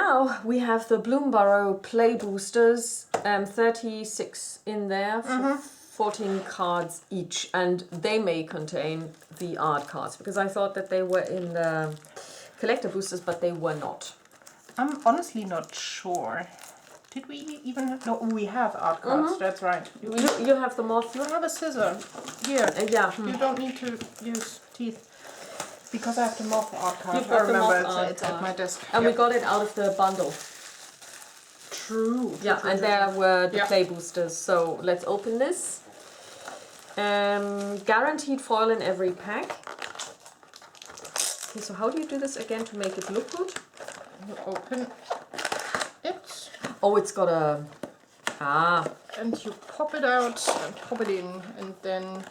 now we have the Bloomburrow Playboosters, 36 in there, 14 cards each, and they may contain the art cards, because I thought that they were in the collector boosters, but they were not. I'm honestly not sure. Did we even have... No, we have art cards, that's right. You have the moth. You have a scissor. Here. Yeah. You don't need to use teeth. Because I have the moth art card. You've got I remember the moth it's at my desk. And we got it out of the bundle. True. Yeah, and there were the play boosters. So let's open this. Guaranteed foil in every pack. Okay, so how do you do this again to make it look good? You open it. Oh, it's got a... And you pop it out and pop it in, and then...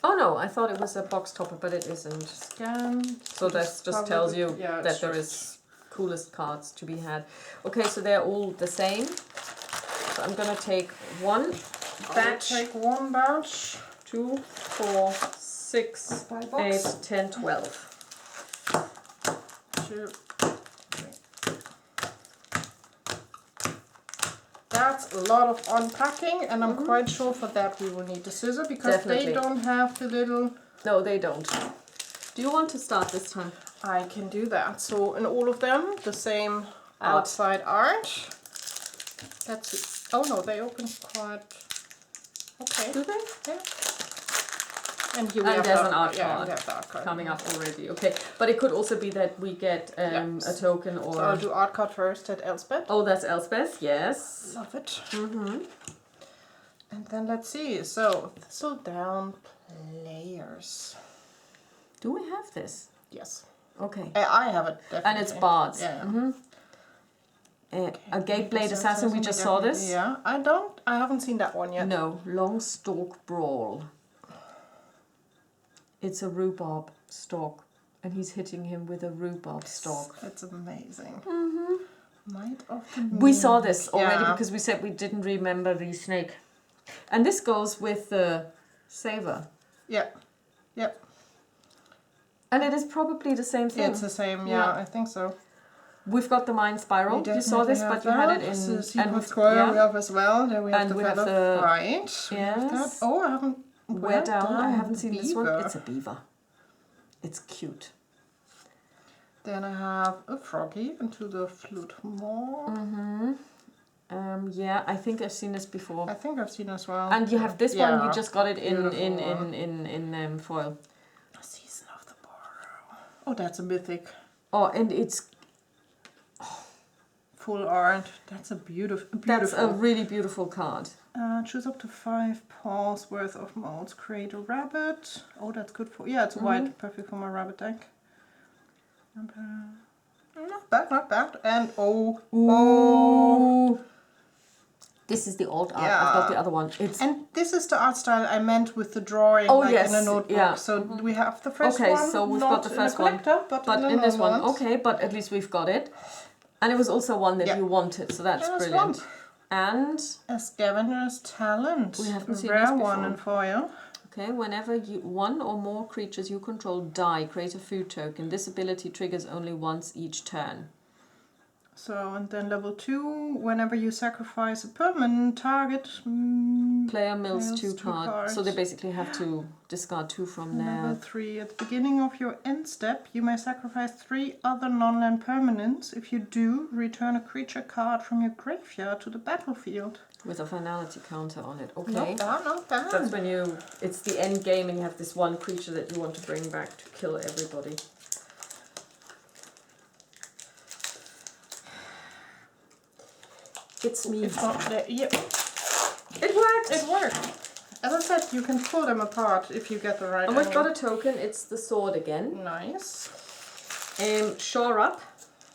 Oh no, I thought it was a box topper, but it isn't. Scan. So that just tells you that there is coolest cards to be had. Okay, so they're all the same. So I'm gonna take one batch. Take one batch. 2, 4, 6, 8, 10, 12. 2, 3. That's a lot of unpacking, and I'm quite sure for that we will need the scissor, because they don't have the little... No, they don't. Do you want to start this time? I can do that. So in all of them, the same outside art. That's it. Oh no, they open quite... Okay. Do they? Yeah. And here there's an art card, we have the art card coming up already. Okay, but it could also be that we get a token or... So I'll do art card first at Elspeth. Oh, that's Elspeth, yes. Love it. And then let's see. So, thistle down players. Do we have this? Yes. Okay. I have it, definitely. And it's bards. Yeah. A Gateblade Assassin, we just saw this. Yeah, I haven't seen that one yet. No, Long Stalk Brawl. It's a rhubarb stalk, and he's hitting him with a rhubarb stalk. That's amazing. Might of the Moon. We saw this already because we said we didn't remember the snake. And this goes with the saver. Yeah. Yep. And it is probably the same thing. It's the same, yeah, I think so. We've got the Mind Spiral. You saw this, but you had it in... And with Square we have as well. Then we have the feather. Right. Yes. Oh, I haven't... Wear down. I haven't seen this one. It's a beaver. It's cute. Then I have a froggy into the flute more. Yeah, I think I've seen this before. I think I've seen as well. And you have this one. You just got it in foil. Season of the Borrow. Oh, that's a mythic. Oh, and it's full art. That's a beautiful. That's a really beautiful card. Choose up to 5 paws worth of molds. Create a rabbit. Oh, that's good for... Yeah, it's white. Perfect for my rabbit deck. Not bad, not bad. And oh. This is the old art. I've got the other one. And this is the art style I meant with the drawing, in a notebook. Yeah. So we have the first one. Okay, so we've got the first one. But in this one. Okay, but at least we've got it. And it was also one that you wanted, so that's brilliant. And a Scavenger's Talent. We haven't seen rare this before. one in foil. Okay, whenever one or more creatures you control die, create a food token. This ability triggers only once each turn. So, and then level 2, whenever you sacrifice a permanent target, player mills 2 cards. So they basically have to discard 2 from there. Level 3, at the beginning of your end step, you may sacrifice 3 other non-land permanents. If you do, return a creature card from your graveyard to the battlefield. With a finality counter on it. Okay. Not bad, not bad. That's when it's the end game and you have this one creature that you want to bring back to kill everybody. It's me. It's not there. Yeah. It worked! It worked. As I said, you can pull them apart if you get the right And we've got a token. It's the sword again. Nice. Shore Up.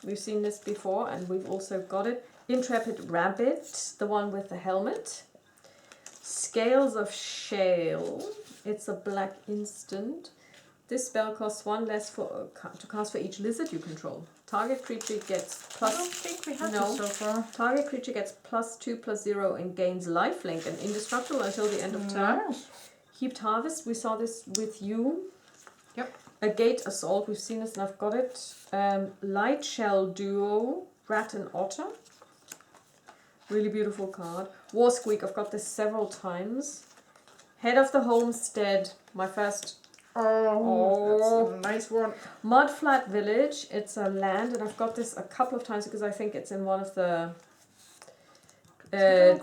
We've seen this before and we've also got it. Intrepid Rabbit, the one with the helmet. Scales of Shale. It's a black instant. This spell costs 1 less to cast for each lizard you control. Target creature gets plus... I don't think we have this so far. Target creature gets +2/+0 and gains lifelink and indestructible until the end of turn. Nice. Heaped Harvest, we saw this with you. Yep. A Gate Assault, we've seen this and I've got it. Light Shell Duo, Rat and Otter. Really beautiful card. War Squeak, I've got this several times. Head of the Homestead, my first. Oh, that's a nice one. Mudflat Village, it's a land, and I've got this a couple of times because I think it's in one of the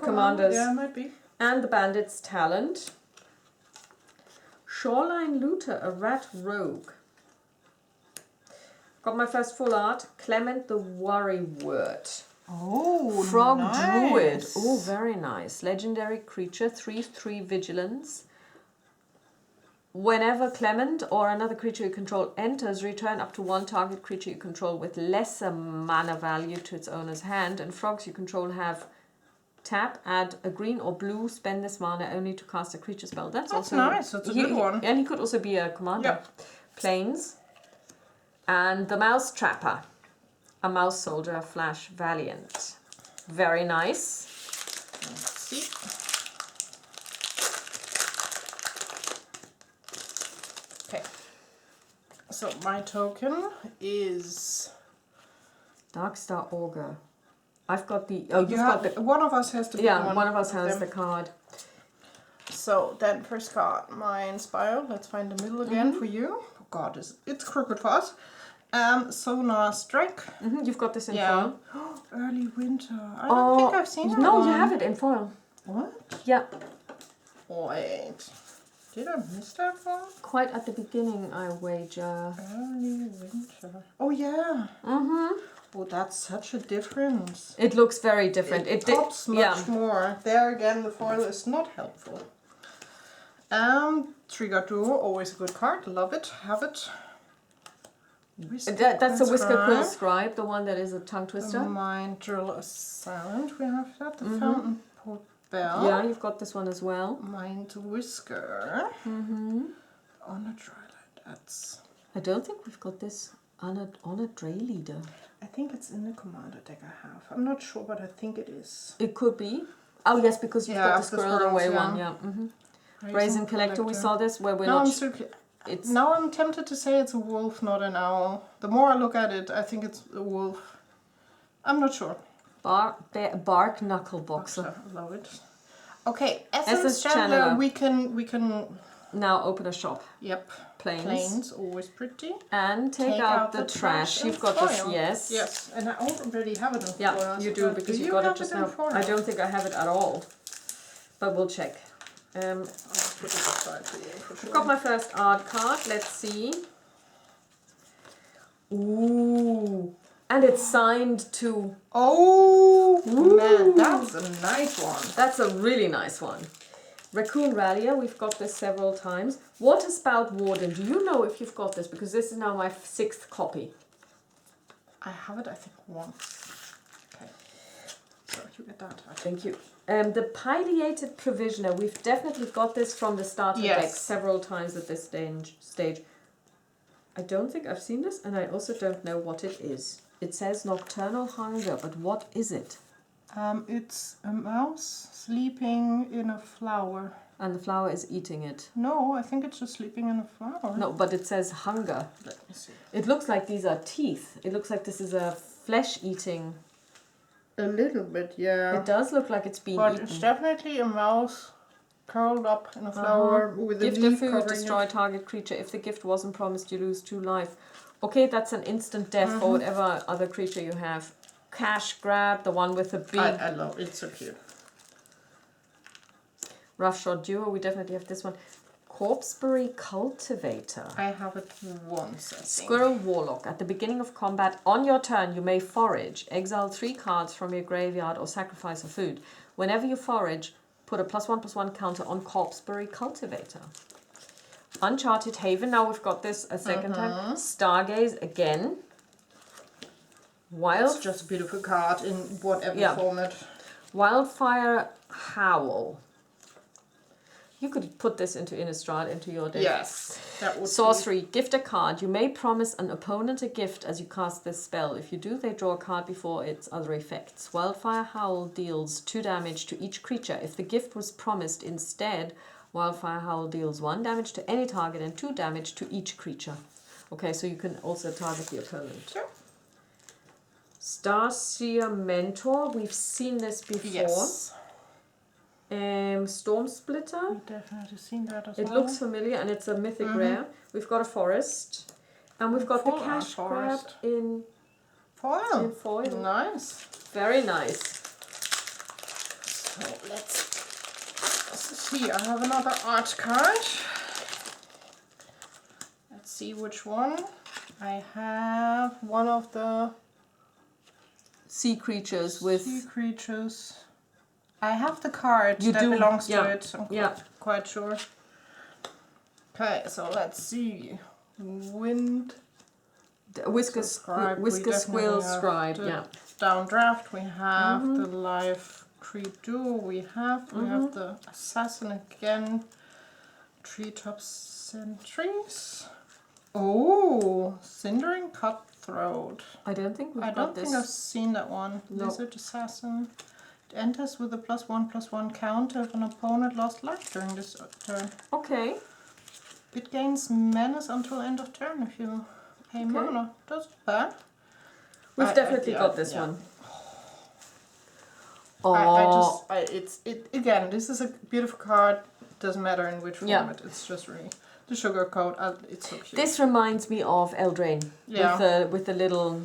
commanders. Yeah, might be. And the Bandit's Talent. Shoreline Looter, a Rat Rogue. Got my first full art. Clement the Worrywart. Oh, Frog nice. Druid. Oh, very nice. Legendary creature, 3/3 vigilance. Whenever Clement or another creature you control enters, return up to one target creature you control with lesser mana value to its owner's hand. And frogs you control have tap, add a green or blue, spend this mana only to cast a creature spell. That's also nice. That's a good one. And he could also be a commander. Yep. Planes. And the Mouse Trapper. A Mouse Soldier, Flash Valiant. Very nice. Let's see. Okay. So my token is Darkstar Augur. I've got the... Oh, you've got the... One of us has to be one of us has them. the card. So then first card, my Inspire. Let's find the middle again for you. Oh God, it's crooked for us. Sonar Strike. You've got this in foil. Early Winter. I don't think I've seen that No, one. you have it in foil. What? Yeah. Wait. Did I miss that one? Quite at the beginning, I wager. Early Winter. Oh yeah. Oh, that's such a difference. It looks very different. It pops much more. There again, the foil is not helpful. Trigger Duo, always a good card. Love it. Have it. That's a Whisker Quill Scribe, the one that is a tongue twister. The Mind Drill Assailant, we have that. The Fountain Port Bell. Yeah, you've got this one as well. Mind Whisker. On a Dryland. That's. I don't think we've got this on a Dray Leader. I think it's in the commander deck I have. I'm not sure, but I think it is. It could be. Oh yes, because you've got the Squirrel Away one. Yeah. Brazen Collector. We saw this where we're not. Now I'm tempted to say it's a wolf, not an owl. The more I look at it, I think it's a wolf. I'm not sure. Bark Knuckle Boxer. I love it. Okay, Essence Channeler. We can now open a shop. Yep. Planes, always pretty. And take out the trash. You've got this, yes. Yes, and I already have it in foil. Yeah, you do because you got it just now. I don't think I have it at all, but we'll check. I'll put it aside for you for sure. I've got my first art card. Let's see. Ooh, and it's signed to. Oh man, that's a nice one. That's a really nice one. Raccoon Rallier, we've got this several times. Waterspout Warden, do you know if you've got this? Because this is now my 6th copy. I have it, I think, once. Okay. So you get that. Thank you. The Pileated Provisioner, we've definitely got this from the starter deck several times at this stage. I don't think I've seen this, and I also don't know what it is. It says Nocturnal Hunger, but what is it? It's a mouse sleeping in a flower. And the flower is eating it. No, I think it's just sleeping in a flower. No, but it says hunger. Let me see. It looks like these are teeth. It looks like this is a flesh-eating. A little bit, yeah. It does look like it's been but eaten. It's definitely a mouse curled up in a flower with a gift leaf of food, covering destroy it. target creature. If the gift wasn't promised, you lose 2 life. Okay, that's an instant death for whatever other creature you have. Cash Grab, the one with the big... I love it, it's so cute. Roughshod Duo, we definitely have this one. Corpseberry Cultivator. I have it once, I think. Squirrel Warlock. At the beginning of combat, on your turn, you may forage. Exile 3 cards from your graveyard or sacrifice a food. Whenever you forage, put a +1/+1 counter on Corpseberry Cultivator. Uncharted Haven. Now we've got this a second time. Stargaze again. It's just a beautiful card in whatever format. Wildfire Howl. You could put this into Innistrad, into your deck. Yes, that would Sorcery. Gift a card. You may promise an opponent a gift as you cast this spell. If you do, they draw a card before its other effects. Wildfire Howl deals 2 damage to each creature. If the gift was promised instead, Wildfire Howl deals 1 damage to any target and 2 damage to each creature. Okay, so you can also target the opponent. Sure. Starseer Mentor, we've seen this before. Yes. Storm Splitter. We've definitely seen that as It well. looks familiar and it's a mythic rare. We've got a forest. And we've got the Full cash grab forest. in Foil. foil. Nice. Very nice. So let's see. I have another art card. Let's see which one. I have one of the Sea creatures with... sea creatures. I have the card You that do, belongs yeah, to it. I'm yeah. quite sure. Okay, so let's see. Wind. Whisker Scribe. We Squill definitely have Scribe, the yeah. Downdraft. We have the live creep duo. We have the assassin again. Treetop sentries. Oh, cindering cutthroat. I don't think we've I got don't this. think I've seen that one. No. Lizard assassin. It enters with a +1/+1 counter if an opponent lost life during this turn. Okay. It gains menace until end of turn if you pay mana. That's bad. We've definitely got this one. Oh, Again, this is a beautiful card. Doesn't matter in which Yeah. format. It's just really the sugar coat. It's so cute. this reminds me of Eldraine. Yeah. With the little...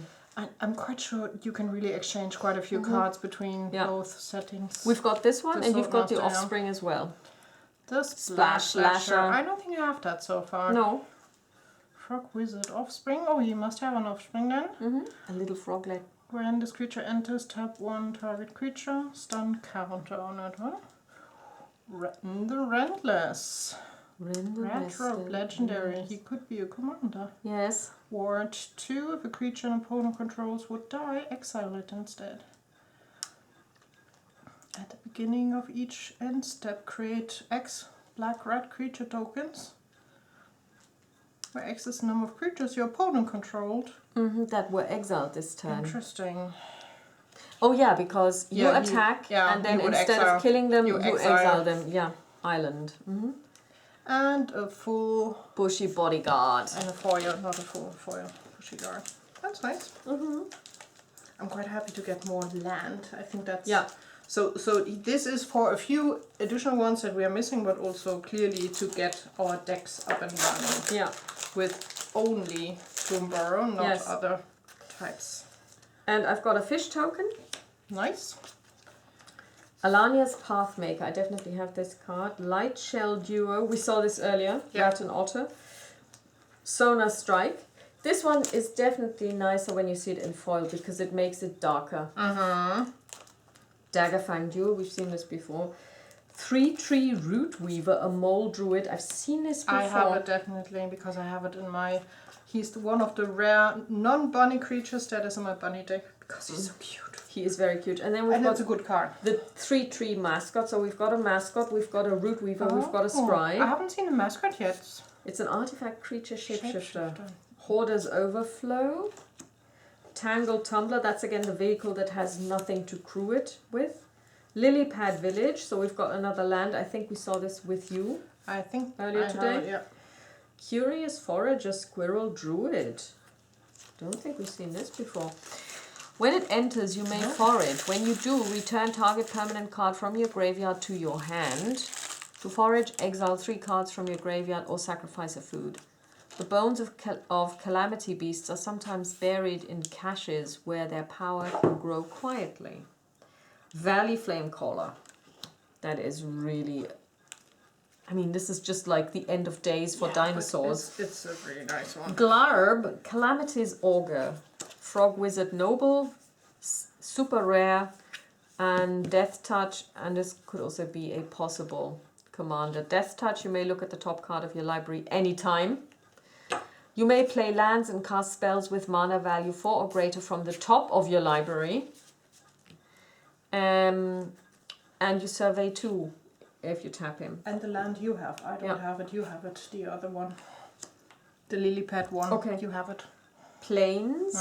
I'm quite sure you can really exchange quite a few cards between both settings. We've got this one, The and you've got the Swordmaster, yeah. Offspring as well. The Splash Slasher. I don't think I have that so far. No. Frog Wizard Offspring. Oh, you must have an Offspring then. A little froglet. When this creature enters, tap one target creature, stun counter on it, huh? The Rentless. Retro legendary. He could be a commander. Yes. Ward 2. If a creature an opponent controls would die, exile it instead. At the beginning of each end step, create X black-red creature tokens, where X is the number of creatures your opponent controlled. That were exiled this turn. Interesting. Oh yeah, because you attack, and then instead of killing them, you exile them. Yeah, island. And a full... Bushy bodyguard. and a foil, not a full foil. Pushy guard. That's nice. I'm quite happy to get more land. I think that's... Yeah. So this is for a few additional ones that we are missing, but also clearly to get our decks up and running. Yeah. With only Bloomburrow, not other types. And I've got a fish token. Nice. Alania's Pathmaker. I definitely have this card. Light Shell Duo. We saw this earlier. Yeah. Rat and Otter. Sonar Strike. This one is definitely nicer when you see it in foil because it makes it darker. Daggerfang Duo. We've seen this before. 3-tree Root Weaver, a mole druid. I've seen this before. I have it definitely because I have it in my... He's one of the rare non-bunny creatures that is in my bunny deck because he's so cute. He is very cute. And then we've got it's a good card. the 3-tree mascot. So we've got a mascot, we've got a root weaver, we've got a scribe. I haven't seen a mascot yet. It's an artifact creature shapeshifter. Hoarder's Overflow. Tangle Tumbler, that's again the vehicle that has nothing to crew it with. Lilypad Village, so we've got another land. I think we saw this with you. I think earlier today. Have it, yeah. Curious Forager Squirrel Druid. Don't think we've seen this before. When it enters, you may forage. When you do, return target permanent card from your graveyard to your hand. To forage, exile 3 cards from your graveyard or sacrifice a food. The bones of calamity beasts are sometimes buried in caches where their power can grow quietly. Valley Flamecaller. That is really... I mean, this is just like the end of days for dinosaurs. It's a really nice one. Glarb, Calamity's Augur. Frog Wizard Noble, super rare, and Death Touch, and this could also be a possible commander. Death Touch, you may look at the top card of your library anytime. You may play lands and cast spells with mana value 4 or greater from the top of your library. And you survey 2 if you tap him. And the land you have. I don't have it, you have it. The other one. The lily pad one. Okay. You have it. Plains.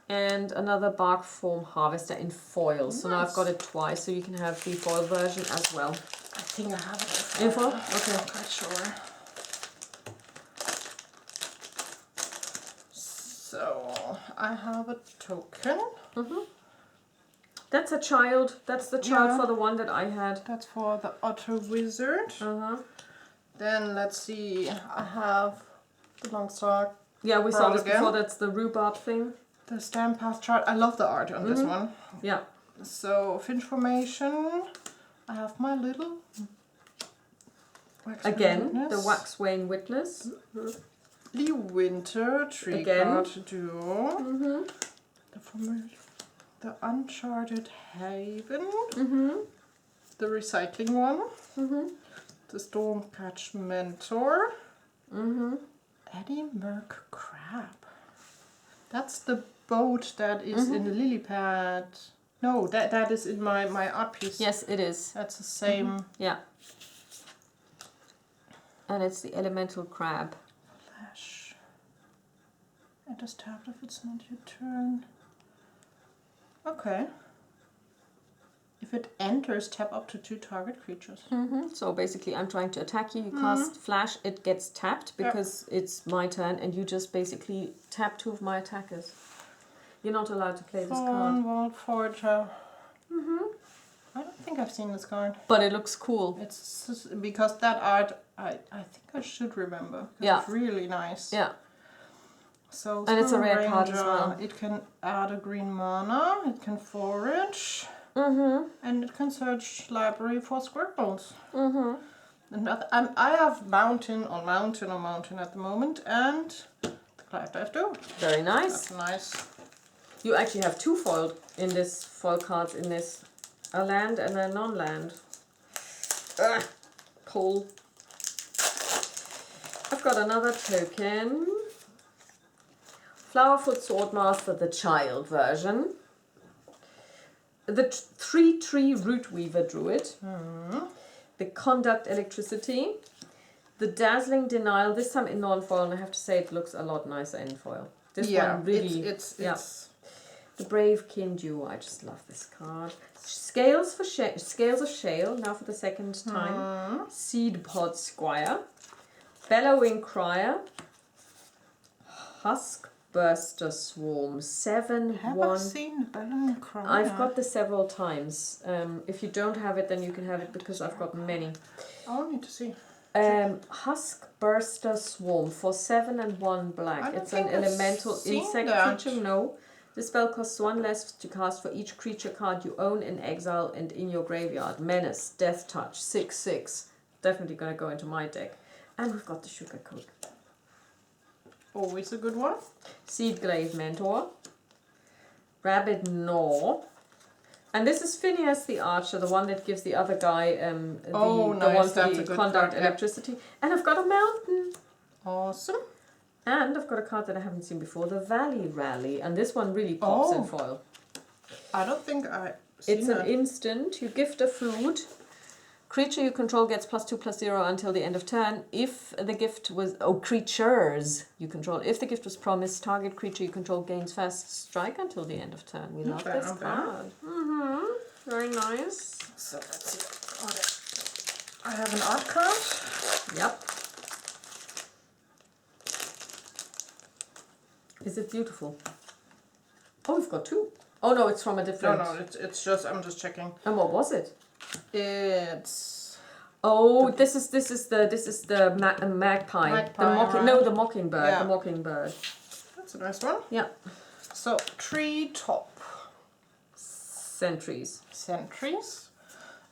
And another bark form harvester in foil. So now I've got it twice, so you can have the foil version as well. I think I have it. In foil? Okay. I'm quite sure. I have a token. That's a child. That's the child Yeah. for the one that I had. That's for the Otter Wizard. Then let's see. I have the long star. Yeah, we saw this again. before. That's the rhubarb thing. The stamp path chart. I love the art on this one. Yeah. So finch formation. I have my little. Again, the Waxwayne Witless. The Winter Tree Again. Card Duo. The Uncharted Haven. The Recycling one. The Stormcatch Mentor. Eddie Merc Crab. That's the boat that is in the lily pad. No, that is in my art piece. Yes, it is. That's the same. Yeah. And it's the elemental crab. Flash. And just tap if it's not your turn. Okay. If it enters, tap up to 2 target creatures. So basically, I'm trying to attack you. You cast flash, it gets tapped because it's my turn, and you just basically tap 2 of my attackers. You're not allowed to play this card. Vault Forger. I don't think I've seen this card. But it looks cool. It's because that art, I think I should remember. Yeah. It's really nice. Yeah. So And it's a rare Ranger, card as well. It can add a green mana. It can forage. And it can search library for squirrels. And I have mountain on mountain on mountain at the moment, and the Clive too. Very nice. That's nice. You actually have 2 foiled in this foil cards in this. A land and a non-land. Pull. I've got another token. Flowerfoot Swordmaster, the child version. The 3-tree Root Weaver Druid. The Conduct Electricity. The Dazzling Denial, this time in non-foil, and I have to say it looks a lot nicer in foil. This one really... It's The Brave Kindu, I just love this card. Scales of Shale, now for the second time. Seed Pod Squire. Bellowing Crier. Husk Burster Swarm. 7-1. Have I seen Bellowing Crier? I've got this several times. If you don't have it, then you can have it because I've got many. I'll need to see. Husk Burster Swarm for 7 and 1 black. It's an elemental insect creature. No. This spell costs 1 less to cast for each creature card you own in exile and in your graveyard. Menace, Death Touch, 6/6. Definitely going to go into my deck. And we've got the Sugar Coat. Always a good one. Seedglaive Mentor. Rabbit Gnaw. And this is Phineas the Archer, the one that gives the other guy the one for That's the a good Conduct card, Electricity. And I've got a mountain. Awesome. And I've got a card that I haven't seen before, the Valley Rally. And this one really pops in foil. I don't think I've seen It's an instant. You gift a food. Creature you control gets +2/+0 until the end of turn. If the gift was... Oh, creatures you control. If the gift was promised, target creature you control gains first strike until the end of turn. We love this card. Very nice. So let's see. I have an art card. Yep. Is it beautiful? Oh, we've got 2. Oh no, it's from a different... No, it's just, I'm just checking. And what was it? It's... Oh, this is the magpie. The mockingbird. Yeah. The mockingbird. That's a nice one. Yeah. So, tree top. Sentries. Sentries.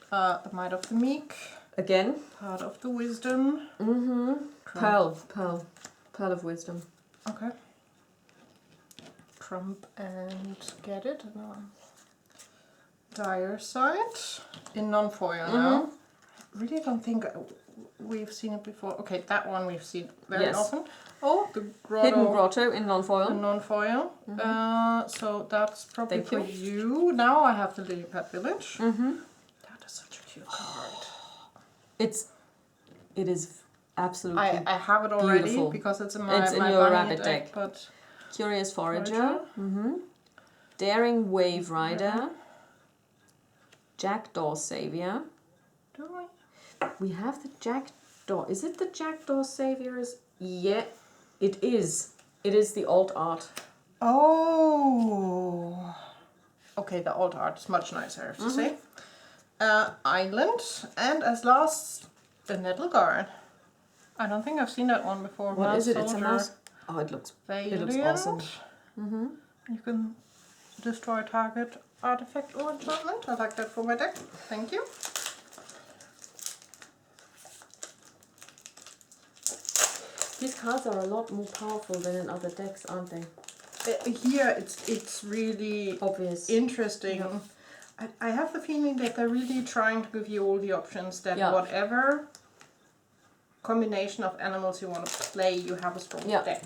The Might of the Meek. Again. Part of the Wisdom. Pearl of Wisdom. Okay. Crump and Get It. No. Dire Sight. In non-foil now. Really don't think we've seen it before. Okay, that one we've seen very often. Oh, the Grotto. Hidden Grotto in non-foil. In non-foil. So that's probably for you. Now I have the Lily Pad Village. That is such a cute card. It is absolutely I have it already beautiful. Because it's in it's my in your bunny rabbit deck. But Curious Forager. Daring Wave Rider. Jackdaw Savior. Do we? We have the Jackdaw. Is it the Jackdaw Saviors? Yeah, it is. It is the alt art. Oh. Okay, the old art is much nicer, I have to say. Island, and as last, the Nettle Guard. I don't think I've seen that one before. What is it? It's a Soldier. mouse. Oh, it looks Valiant. awesome. You can destroy target artifact or enchantment. I like that for my deck. Thank you. These cards are a lot more powerful than in other decks, aren't they? Here, it's really Obvious. interesting. Yeah. I have the feeling that they're really trying to give you all the options, that whatever combination of animals you want to play, you have a strong deck.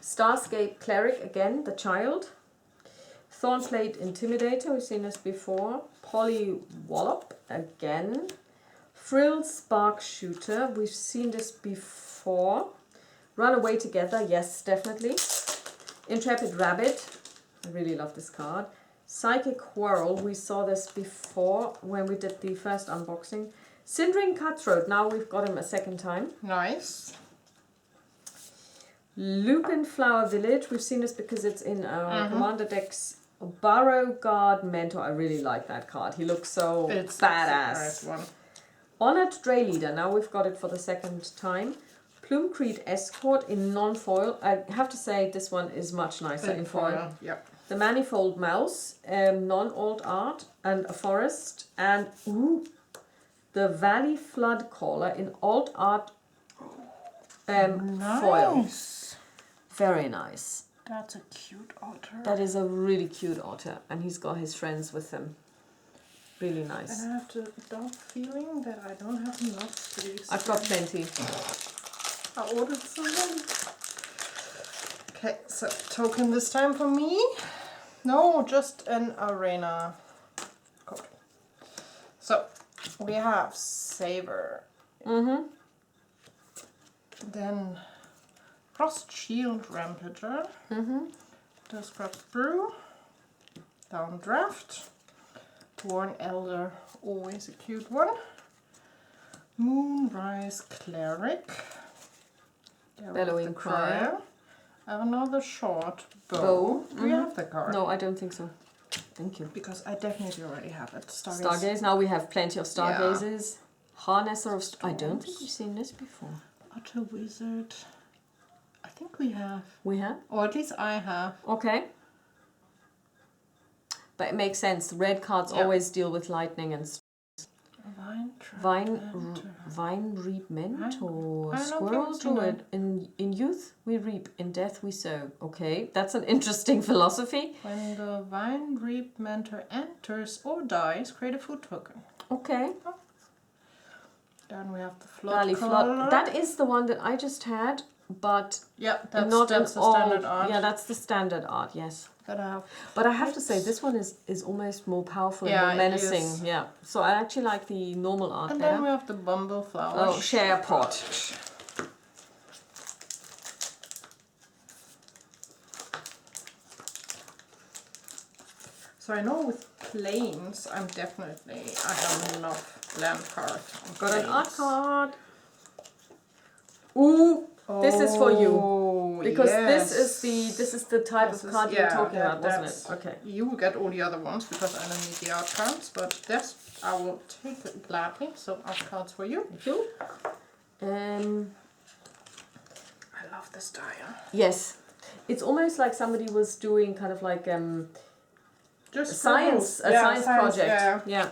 Starscape Cleric again, the child. Thornplate Intimidator, we've seen this before. Polywallop again. Frill Spark Shooter, we've seen this before. Run Away Together, yes, definitely. Intrepid Rabbit, I really love this card. Psychic Whirl, we saw this before when we did the first unboxing. Cindering Cutthroat, now we've got him a second time. Nice. Lupin Flower Village, we've seen this because it's in our Commander decks. Burrow Guard Mentor, I really like that card. He looks so badass. Nice one. Honored Stray Leader, now we've got it for the second time. Plumcreed Escort in non-foil. I have to say this one is much nicer in foil. Yep. The Manifold Mouse, non-old art, and a forest, and the Valley Flood Caller in alt art foil. Very nice. That's a cute otter. That is a really cute otter, and he's got his friends with him. Really nice. And I have the dark feeling that I don't have enough for these. I've got plenty. I ordered so many. Okay, so token this time for me. No, just an arena code. So we have Saber. Then Frost Shield Rampager. Disrupt Brew. Downdraft. Torn Elder, always a cute one. Moonrise Cleric. Bellowing Crier. Another short bow. Do you have the card? No, I don't think so. Thank you. Because I definitely already have it. Stargaze. Now we have plenty of Stargazes. Harnesser of... I don't think we've seen this before. Otter Wizard. I think we have. We have? Or at least I have. Okay. But it makes sense. Red cards always deal with lightning and... Vine reap mentor. Squirrel druid. In youth we reap, in death we sow. Okay, that's an interesting philosophy. When the vine reap mentor enters or dies, create a food token. Okay. Then we have the flood. Valley Flood. That is the one that I just had, but that's the standard art. Yeah, that's the standard art. Yes. That I have. But I have to say, this one is almost more powerful and more menacing. Yeah. So I actually like the normal art better. And then we have the Bumble Flower. Oh, Share Pot. So I know with planes, I have enough land cards. Got an art card. Ooh, this is for you. Because this is the type of card you were talking about, wasn't it? Okay. You will get all the other ones because I don't need the art cards, but this I will take it gladly. So art cards for you. Thank you. I love this style. Yes. It's almost like somebody was doing kind of like just science project. Yeah.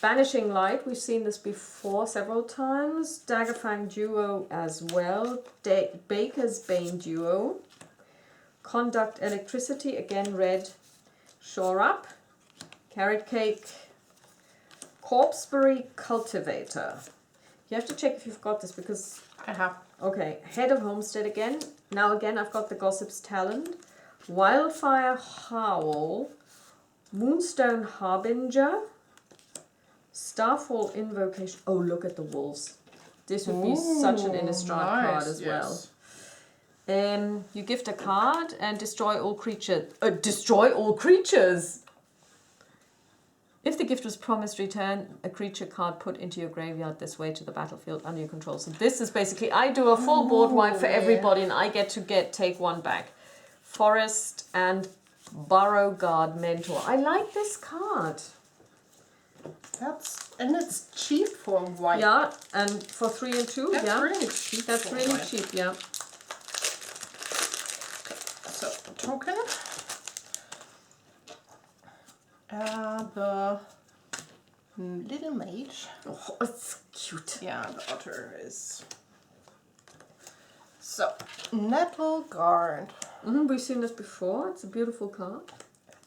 Banishing Light, we've seen this before several times. Daggerfang Duo as well. Baker's Bane Duo. Conduct Electricity, again red. Shore Up. Carrot Cake. Corpseberry Cultivator. You have to check if you've got this because... I have. Okay, Head of Homestead again. Now again I've got the Gossip's Talent. Wildfire Howl. Moonstone Harbinger. Starfall Invocation. Oh, look at the wolves. This would be such an Innistrad card as well. You gift a card and destroy all creatures. Destroy all creatures! If the gift was promised, return a creature card put into your graveyard this way to the battlefield under your control. So this is basically, I do a full board wipe for everybody and I get to take one back. Forest and Burrow Guard Mentor. I like this card. And it's cheap for white. Yeah, and for 3 and 2, That's yeah. really cheap. That's for really white. cheap, yeah. So token. The little mage. Oh, it's cute. Yeah, the otter is. So nettle guard. We've seen this before. It's a beautiful card.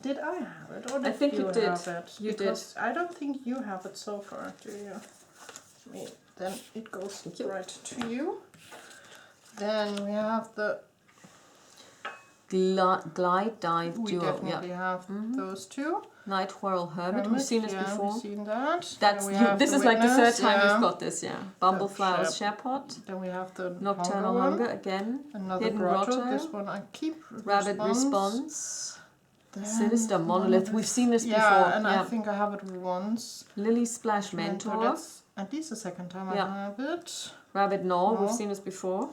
Did I have it, or did I think you did. have it? You because I don't think you have it so far, do you? I mean, then it goes right to you. Then we have the Glide Dive we Duo. definitely have those two. Night Whirl Hermit. We've seen this before. We've seen that. That's Then we have this the is like the third Witness, time yeah. we've got this, yeah. Bumbleflower's Shepherd. Then we have the Nocturnal one. Hunger again. Another Hidden grotto. Grotto. This one I keep. Rabbit Response. Then Sinister Monolith. We've seen this before. Yeah, and I think I have it once. Lily Splash Mentor. That's at least the second time I have it. Rabbit Gnaw. We've seen this before.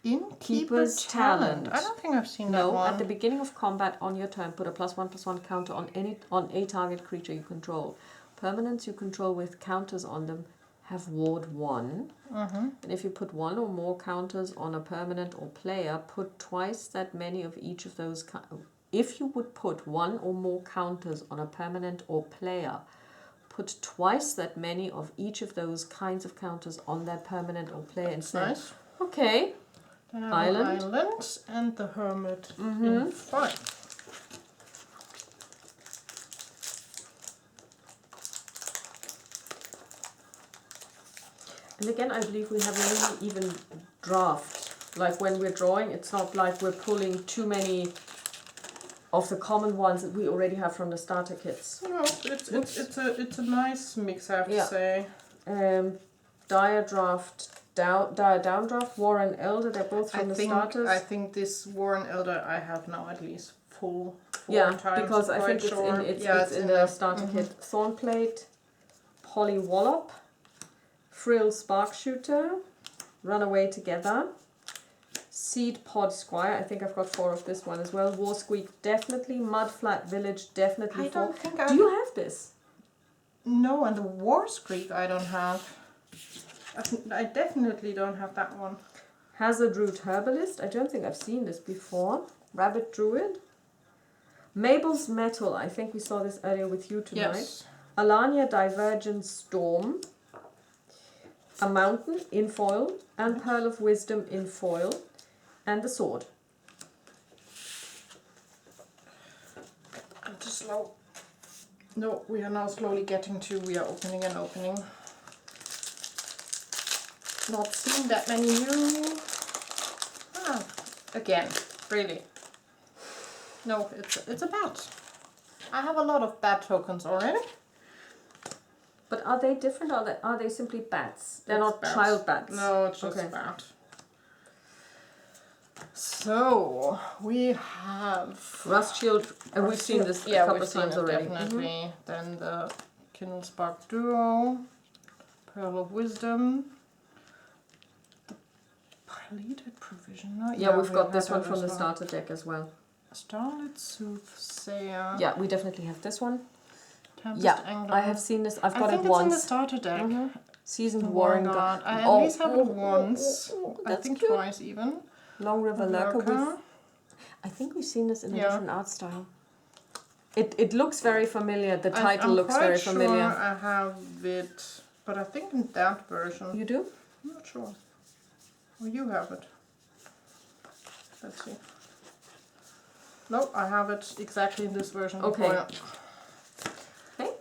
Innkeeper's Talent. I don't think I've seen that one. No, at the beginning of combat on your turn, put a +1/+1 counter on a target creature you control. Permanents you control with counters on them have ward 1. And if you put 1 or more counters on a permanent or player, put twice that many of each of those. If you would put 1 or more counters on a permanent or player, put twice that many of each of those kinds of counters on that permanent or player instead. Nice. Okay. Then I have Island and the Hermit in 5. And again, I believe we have a really even draft. Like when we're drawing, it's not like we're pulling too many of the common ones that we already have from the starter kits. No, it's a nice mix, I have to say. Dire Downdraft, Warren Elder, they're both from the starters. I think this Warren Elder I have now at least full 4 times. Because I think it's in the starter kit. Thornplate, Polywallop, Frill Spark Shooter, Runaway Together, Seed Pod Squire, I think I've got 4 of this one as well. War Squeak, definitely. Mudflat Village, definitely 4. Don't think Do you have this? No, and the War Squeak I don't have. I definitely don't have that one. Hazard Root Herbalist, I don't think I've seen this before. Rabbit Druid. Mabel's Metal, I think we saw this earlier with you tonight. Yes. Alania Divergent Storm. A Mountain in foil. And Pearl of Wisdom in foil. And the Sword. Just slow. No, we are now slowly getting to, we are opening and opening. Not seeing that many new. Again, really. No, it's a bat. I have a lot of bat tokens already. But are they different? Are they simply bats? They're not bats. child bats. No, it's just bat. So we have Rust Shield, and we've seen this a couple of times already. Definitely. Then the Kindle Spark Duo, Pearl of Wisdom, the Pleaded Provision. Yeah, we've got this one from the starter deck as well. Starlit Soothsayer. Yeah, we definitely have this one. Tempest Angler. I have seen this. I've got I think it it's once. in the starter deck. Seasoned Warren Guard. I at least have it once. I think cute. twice even. Long River Lurker. I think we've seen this in a different art style. It looks very familiar. The title looks very familiar. Sure I have it, but I think in that version. You do? I'm not sure. Well, you have it. Let's see. No, I have it exactly in this version. Okay. Okay.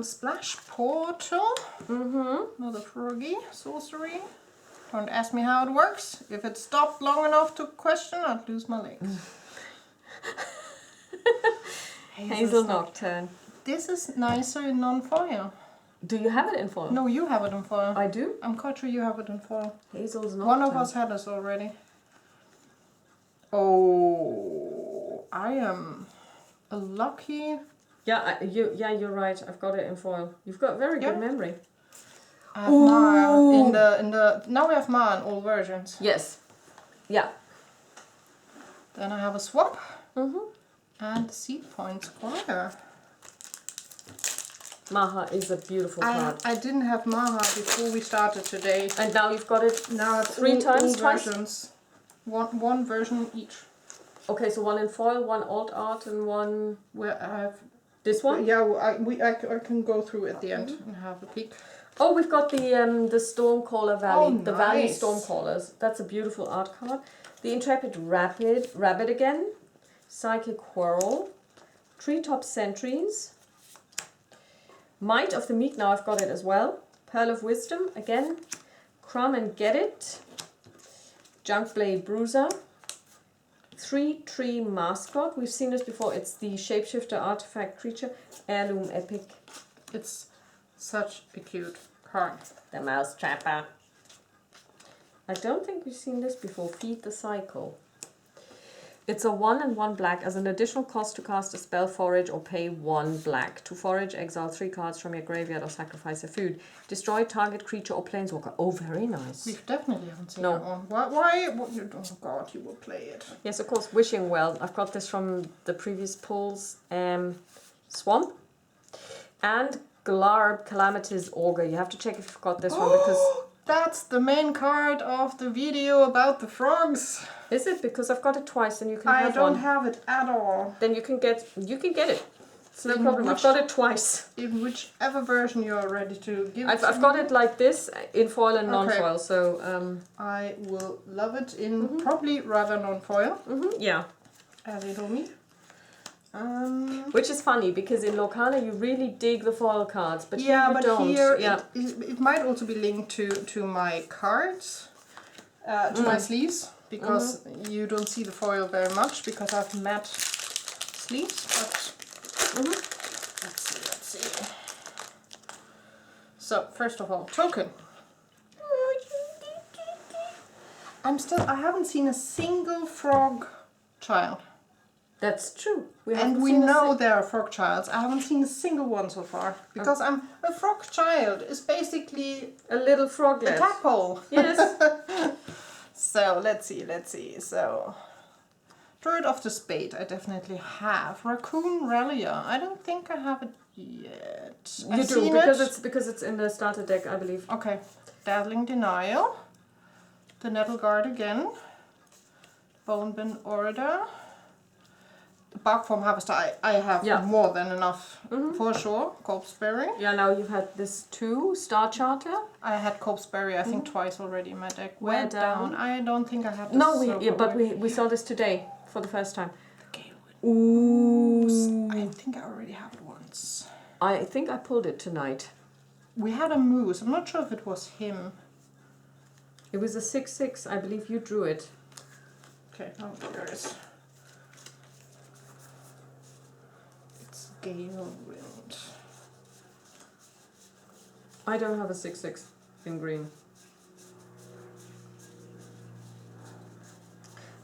Splash Portal. Another froggy sorcery. Don't ask me how it works. If it stopped long enough to question, I'd lose my legs. Hazel Nocturne. This is nicer in non-foil. Do you have it in foil? No, you have it in foil. I do? I'm quite sure you have it in foil. Hazel's Nocturne. One of us had this already. Oh, I am a lucky... Yeah, you're right. I've got it in foil. You've got very good memory. I have Mara in the now we have Mara in all versions. Yes. Yeah. Then I have a swap. And the Seed Point Squire. Maha is a beautiful card. I didn't have Maha before we started today. And now you've got it Now it's three times, twice? versions. One version each. Okay, so one in foil, one alt art, and one... Where I have... This one? Yeah, I can go through at the end and have a peek. Oh, we've got the Stormcaller Valley, Oh, the Valley nice. Stormcallers. That's a beautiful art card. The Intrepid Rabbit again. Psychic Whirl. Treetop Sentries. Might of the Meek, now I've got it as well. Pearl of Wisdom again. Crumb and Get It. Junkblade Bruiser. 3-tree Mascot. We've seen this before. It's the Shapeshifter Artifact Creature. Heirloom Epic. It's such a cute card. The Mouse Trapper. I don't think we've seen this before. Feed the Cycle. It's a 1 and 1 black. As an additional cost to cast a spell, forage, or pay 1 black. To forage, exile 3 cards from your graveyard or sacrifice a food. Destroy target creature or planeswalker. Oh, very nice. We definitely haven't seen No. that one. Why? What, oh God, you will play it. Yes, of course. Wishing Well. I've got this from the previous pulls. Swamp. And Glarb Calamity's Augur. You have to check if you've got this one because... That's the main card of the video about the frogs. Is it? Because I've got it twice and you can have I don't one. have it at all. Then you can get it. It's no In problem. I've which- got it twice. In whichever version you are ready to give I've to got me, it like this in foil and Okay. non-foil. So I will love it in probably rather non-foil, yeah. as you told me. Which is funny because in Lorcana you really dig the foil cards, but Yeah, here you but don't. here yeah. it might also be linked to my cards, to my sleeves, because you don't see the foil very much because I've matte sleeves. But let's see. So first of all, token. I haven't seen a single frog child. That's true. And we know there are frog childs. I haven't seen a single one so far. Because a frog child is basically a little a froglet. tadpole. Yes. So let's see. So Druid of the Spade I definitely have. Raccoon Rallier. I don't think I have it yet. You do because it's in the starter deck, I believe. Okay. Dazzling Denial. The Nettle Guard again. Bonebin Order. The Bark Form Harvester, I have more than enough for sure. Corpseberry. Yeah, now you've had this too. Star Charter. I had Corpseberry, I think twice already in my deck. Wear Wear Down. I don't think I had this. No, but we saw this today for the first time. Okay. Ooh. I think I already have it once. I think I pulled it tonight. We had a moose. I'm not sure if it was him. It was a 6/6. I believe you drew it. Okay, oh, there it is. It's Gale Wind. I don't have a 6/6 in green.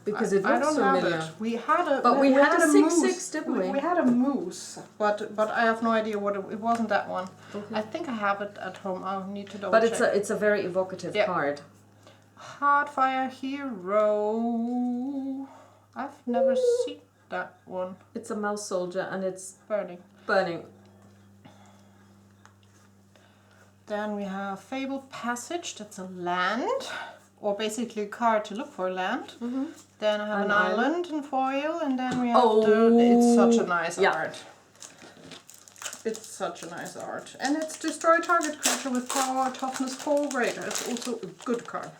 Because it I looks don't familiar. have it. We had a But we had a 6/6, moose. didn't we? We had a moose, but I have no idea what it wasn't that one. Okay. I think I have it at home. I'll need to double But check. it's a very evocative card. Heartfire Hero. I've never seen that one. It's a mouse soldier and it's Burning. burning. Then we have Fabled Passage. That's a land, or basically a card to look for land. Then I have an island in foil, and then we have it's such a nice art. It's such a nice art. And it's destroy target creature with power, toughness 4 greater. It's also a good card.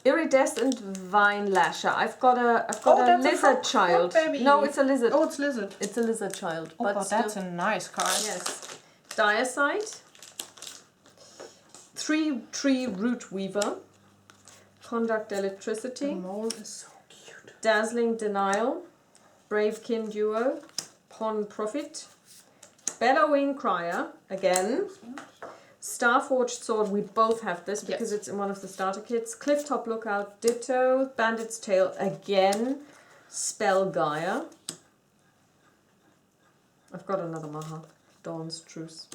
Iridescent Vine Lasher. I've got a that's lizard child. baby. No, it's a lizard. Oh, it's lizard. It's a lizard child. Oh, but still- that's a nice card. yes. Diacite. 3-tree Root Weaver. Conduct Electricity. The mole is so cute. Dazzling Denial. Bravekin Duo. Pawn Profit. Bellowing Crier. Again. Starforged Sword, we both have this because it's in one of the starter kits. Clifftop Lookout, ditto. Bandit's Tail, again. Spell Gaia. I've got another Maha. Dawn's Truce.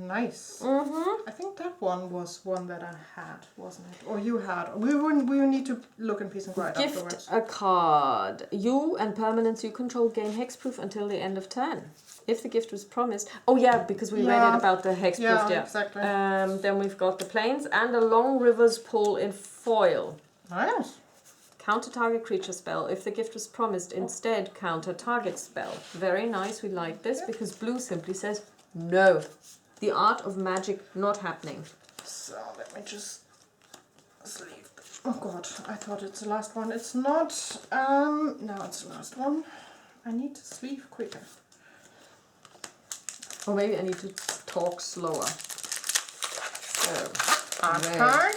Nice. Mm-hmm. I think that one was one that I had, wasn't it? Or you had. We will need to look in Peace and Quiet Gift afterwards. a card. You and permanents you control gain hexproof until the end of turn. If the gift was promised... Oh yeah, because we read it about the hexproof. Yeah, exactly. Then we've got the plains and a long river's pull in foil. Nice. Counter target creature spell. If the gift was promised, instead counter target spell. Very nice, we like this because blue simply says no. The art of magic not happening. So let me just sleeve. Oh god, I thought it's the last one. It's not. No, it's the last one. I need to sleeve quicker. Or maybe I need to talk slower. So, Art red, card.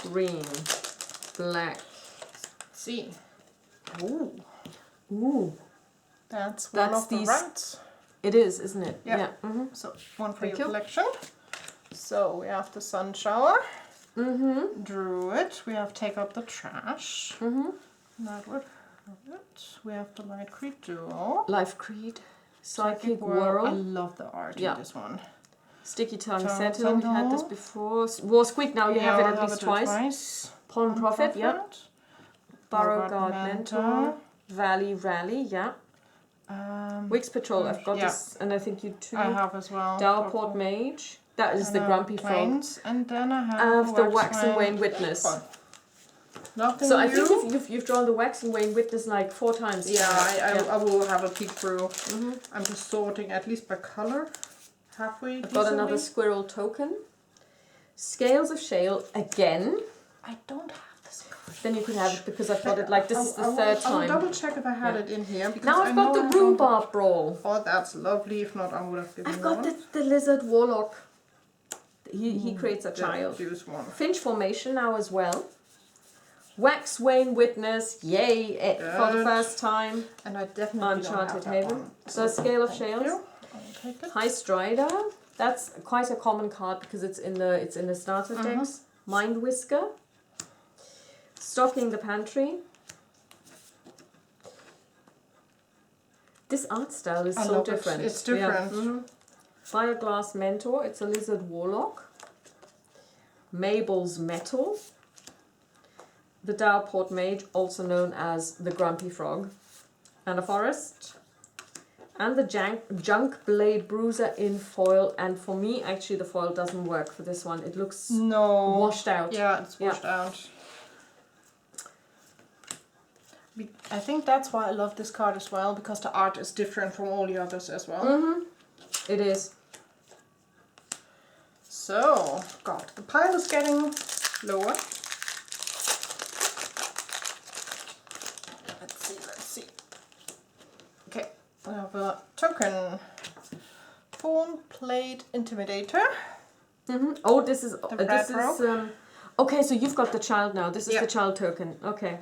green, black. See. Ooh. Ooh. That's one of the rats. It is, isn't it? Yeah. Mm-hmm. So one for Thank your you. collection. So we have the sun shower. Mm-hmm. Druid. We have take out the trash. Mm-hmm. That would have it. We have the light creed duo. Life Creed. Psychic Whirl. I love the art in this one. Sticky Tongue Tongue Sentinel. We've had this Sentinel. before. War Squeak, now you have it at least it twice. Pawn Prophet, yep. Burrow Guard Mentor. Valley Rally, yeah. Wix Patrol, I've got this, and I think you too. I have as well. Dowerport Mage. That is the Grumpy Frog. And then I have the Wax and Wane Witness. Nothing So new. I think you've drawn the Wax and Wane Witness like 4 times. Yeah, I will have a peek through. I'm just sorting at least by color. Halfway. I've got another Squirrel token. Scales of Shale again. I don't have this card. Then you could have it because I've got it like this is the third time. I'll double check if I had it in here. Because Now I've got the Rhubarb Brawl. Oh, that's lovely. If not, I would have given I've got the Lizard Warlock. He creates a child. One. Finch Formation now as well. Wax Wayne Witness, yay, for the first time. And I definitely Uncharted don't have Haven. The Scale of Shales. Take it. High Strider. That's quite a common card because it's in the starter decks. Mind Whisker. Stocking the Pantry. This art style is so different. It's different. Yeah. Fireglass Mentor. It's a Lizard Warlock. Mabel's Metal. The Dowerport Mage, also known as the Grumpy Frog. And a Forest. And the Junk Blade Bruiser in foil. And for me, actually, the foil doesn't work for this one. It looks washed out. Yeah, it's washed out. I think that's why I love this card as well, because the art is different from all the others as well. It is. So, God, the pile is getting lower. Let's see. Okay, I have a token. Bone Plate Intimidator. Oh, this is rope. okay, so you've got the child now. This is the child token. Okay.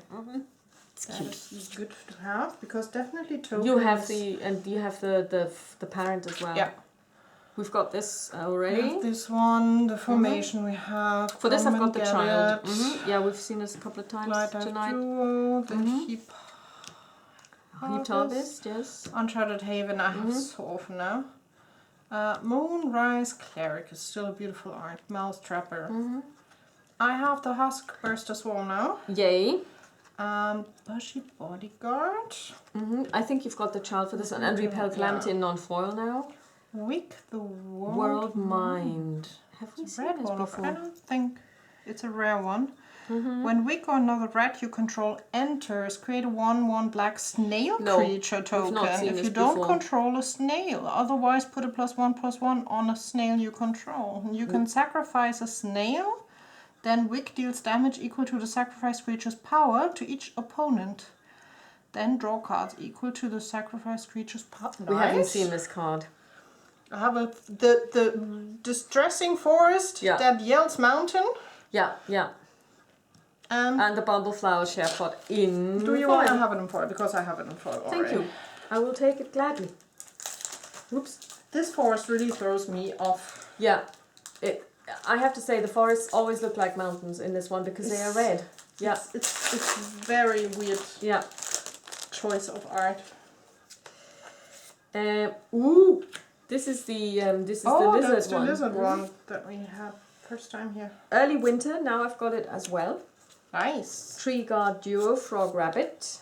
It's cute. It's good to have because definitely tokens. You have the parent as well. Yeah. We've got this already. We have this one, the formation we have. For this I've got the Garment child. Garret, Yeah, we've seen this a couple of times Light tonight. Duo, the Heap Harvest, yes. Uncharted Haven I have so often now. Moonrise Cleric is still a beautiful art. Mouse Trapper. I have the Husk Burster Swarm now. Yay. Bushy Bodyguard. I think you've got the child for this one. And Repel Calamity in non-foil now. Wick the World Mind. Have we seen this before? I don't think it's a rare one. When Wick or another rat you control enters, create a 1/1 black snail creature token. If you don't control a snail, otherwise put a +1/+1 on a snail you control. You can sacrifice a snail, then Wick deals damage equal to the sacrificed creature's power to each opponent. Then draw cards equal to the sacrificed creature's power. We haven't seen this card. I have the Distressing Forest that yells mountain. Yeah. And the Bumble Flower Share Pot in Do you foil. want to have it in foil? Because I have it in foil already. Thank you. I will take it gladly. Whoops. This forest really throws me off. Yeah. I have to say the forests always look like mountains in this one because they are red. Yeah. It's very weird choice of art. This is the Oh, lizard that's the one. lizard one that we had first time here. Early winter. Now I've got it as well. Nice. Tree guard duo, frog rabbit.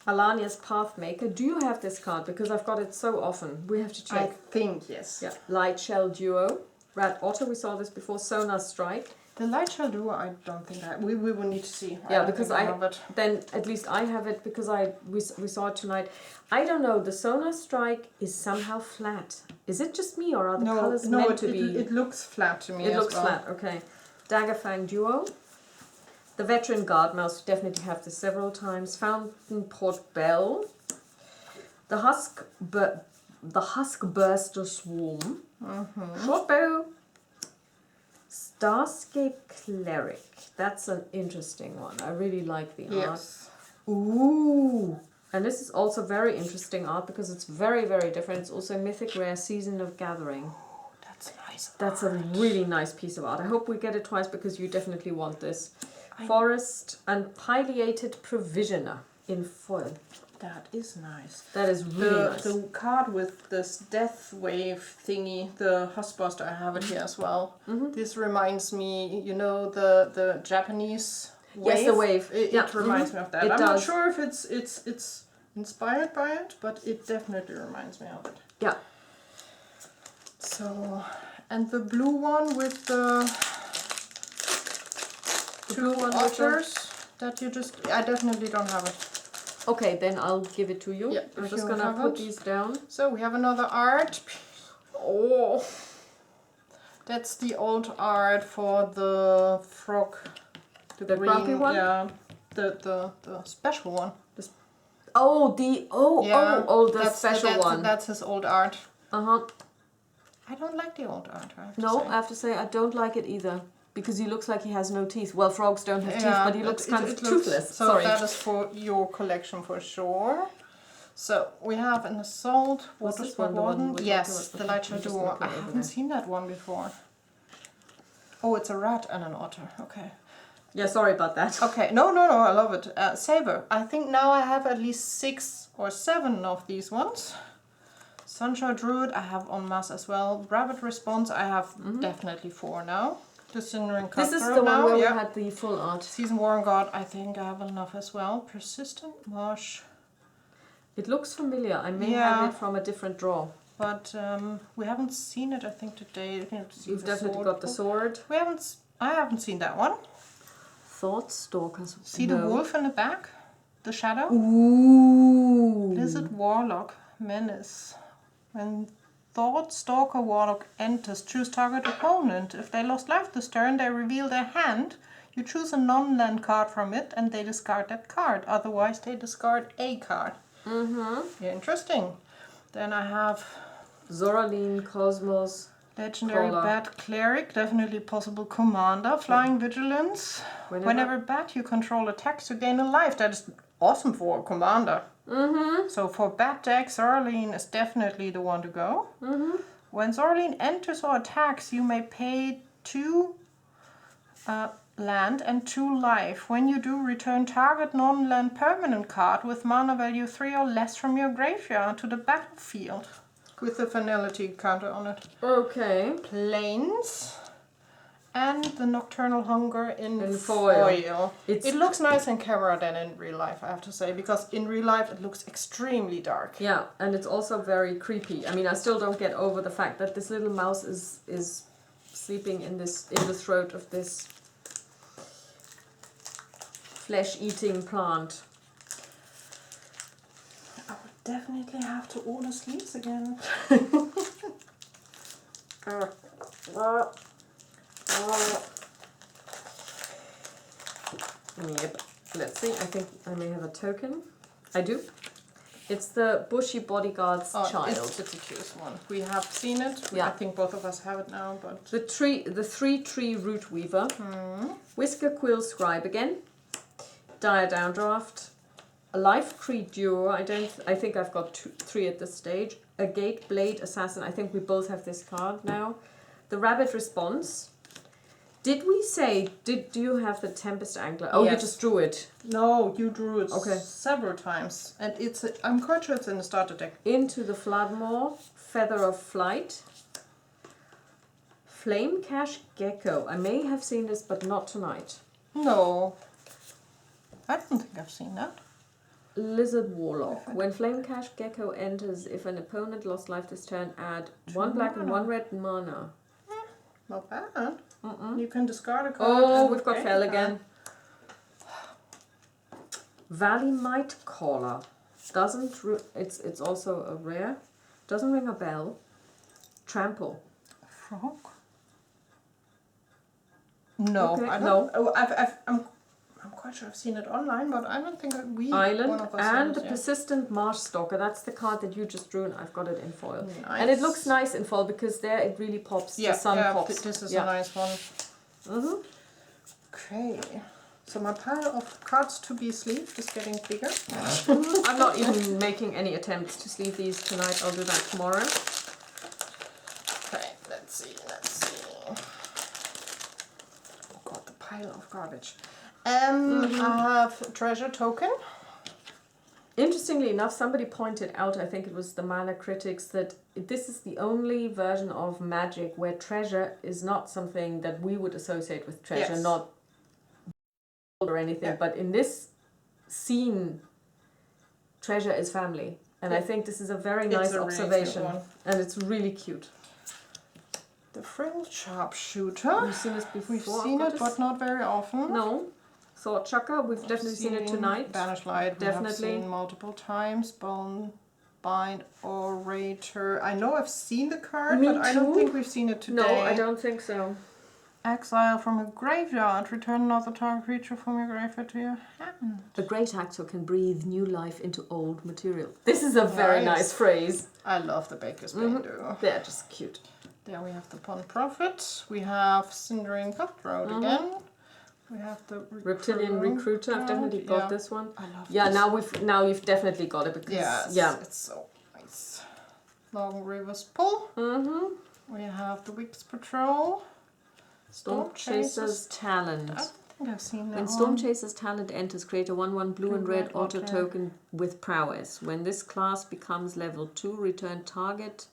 Alania's Pathmaker. Do you have this card? Because I've got it so often. We have to check. I think yes. Yeah. Light shell duo. Rat otter. We saw this before. Sonar strike. The light shell duo, I don't think we will need to see. Yeah, because I have it. then at least I have it because we saw it tonight. I don't know. The sonar strike is somehow flat. Is it just me or are the colors meant to be? It looks flat to me. It looks flat. Okay. Daggerfang duo. The veteran guard mouse. Definitely have this several times. Fountain Port Bell. The husk burster swarm. Short bow. Starscape Cleric. That's an interesting one. I really like the art. Ooh. And this is also very interesting art because it's very, very different. It's also Mythic Rare Season of Gathering. Oh, that's nice. That's a really nice piece of art. I hope we get it twice because you definitely want this. Forest and Pileated Provisioner in foil. That is nice. That is really nice. The card with this death wave thingy, the Huskbuster, I have it here as well. This reminds me, you know, the Japanese wave? Yes, the wave. It reminds me of that. I'm does. not sure if it's inspired by it, but it definitely reminds me of it. Yeah. So, and the blue one with the two otters that you just... I definitely don't have it. Okay, then I'll give it to you. Yeah, I'm just gonna put these down. So we have another art. Oh, that's the old art for the frog. The grumpy one? Yeah, the special one. The special one. That's his old art. Uh-huh. I don't like the old art, I have to No, say. I have to say I don't like it either. Because he looks like he has no teeth. Well, frogs don't have teeth, but he looks kind of toothless. So Sorry. that is for your collection for sure. So we have an assault. Was Water this Sport one the one Warden. we Yes, talked the about? light shell I'm just duo. gonna put I it over haven't there. seen that one before. Oh, it's a rat and an otter. Okay. Yeah, sorry about that. Okay. No. I love it. Saber. I think now I have at least 6 or 7 of these ones. Sunshine Druid. I have en masse as well. Rabbit Response. I have definitely 4 now. The Cindering This is Cutthroat the one now, where yeah. we had the full art. Season Warren God, I think I have enough as well. Persistent Marsh. It looks familiar. I may Yeah. have it from a different draw. But we haven't seen it, I think, today. You've definitely got the sword. I haven't seen that one. Thought Stalkers. See the wolf in the back? The shadow? Ooh. Lizard Warlock Menace. When Thought Stalker Warlock enters, choose target opponent. If they lost life this turn, they reveal their hand. You choose a non-land card from it and they discard that card. Otherwise, they discard a card. Yeah, interesting. Then I have Zoraline, Cosmos. Legendary Crawler. Bat Cleric, definitely possible commander. Flying Vigilance. Whenever bat you control attacks, you gain a life. That is awesome for a commander. So for bat deck, Zoraline is definitely the one to go. When Zoraline enters or attacks, you may pay 2 land and 2 life. When you do, return target non-land permanent card with mana value 3 or less from your graveyard to the battlefield. With the finality counter on it. Okay. Plains. And the Nocturnal Hunger in foil. It looks nice in camera than in real life, I have to say, because in real life it looks extremely dark. Yeah, and it's also very creepy. I mean, I still don't get over the fact that this little mouse is sleeping in the throat of this flesh-eating plant. I would definitely have to order sleeves again. Yep. Let's see. I think I may have a token. I do. It's the Bushy Bodyguard's Child. It's the cute one. We have seen it. Yeah. I think both of us have it now, but The 3-tree Root Weaver. Whisker Quill Scribe again. Dire Downdraft. A Life Creed Duo. I think I've got 3 at this stage. A Gate Blade Assassin. I think we both have this card now. The Rabbit Response. Did we say, do you have the Tempest Angler? Oh, Yes. you just drew it. No, you drew it Okay. several times. And I'm quite sure it's in the starter deck. Into the Floodmore, Feather of Flight, Flame Cash Gecko. I may have seen this, but not tonight. No. I don't think I've seen that. Lizard Warlock. When Flame Cash Gecko enters, if an opponent lost life this turn, add 1 black and 1 red mana. Not bad. You can discard a card. Oh, and we've got gain Fell a card. again. Valley Might Caller. It's also a rare. Doesn't ring a bell. Trample. Frog? No, Okay, I don't. no. Oh, I'm quite sure I've seen it online, but I don't think one Island of us and knows the yet. Persistent Marsh Stalker. That's the card that you just drew, and I've got it in foil. Nice. And it looks nice in foil because there it really pops. Yeah, the sun pops. This is Yeah. a nice one. Okay, so my pile of cards to be sleeved is getting bigger. I'm not even making any attempts to sleeve these tonight. I'll do that tomorrow. Okay, let's see. Oh god, the pile of garbage. I have Treasure Token. Interestingly enough, somebody pointed out, I think it was the Mana Critics, that this is the only version of Magic where treasure is not something that we would associate with treasure, Yes. not or anything. Yeah. But in this scene, treasure is family. And I think this is a very nice a really observation. cute one. And it's really cute. The Frilled Sharpshooter. We've seen this before. We've seen I've it, got but not very often. this. No. Thought Chucker, we've definitely seen it tonight. Banish Light, we have Definitely. seen multiple times. Bone Bind Orator. I know I've seen the card, Me but I don't too. think we've seen it today. No, I don't think so. Exile from a graveyard. Return another target creature from your graveyard to your hand. A great actor can breathe new life into old material. This is a very Nice. nice phrase. I love the Baker's Bane duo. They're just cute. There we have the Pond Prophet. We have Cindering Cutthroat again. We have the Reptilian Recruiter. I've definitely got this one. I love Yeah, this. now you've definitely got it because It's so nice. Long Rivers Pull. We have the Wix Patrol. Storm Chaser's Talent. I think I've seen that When one. Storm Chaser's Talent enters, create a 1/1 blue and red auto auto. token with prowess. When this class becomes level 2, return target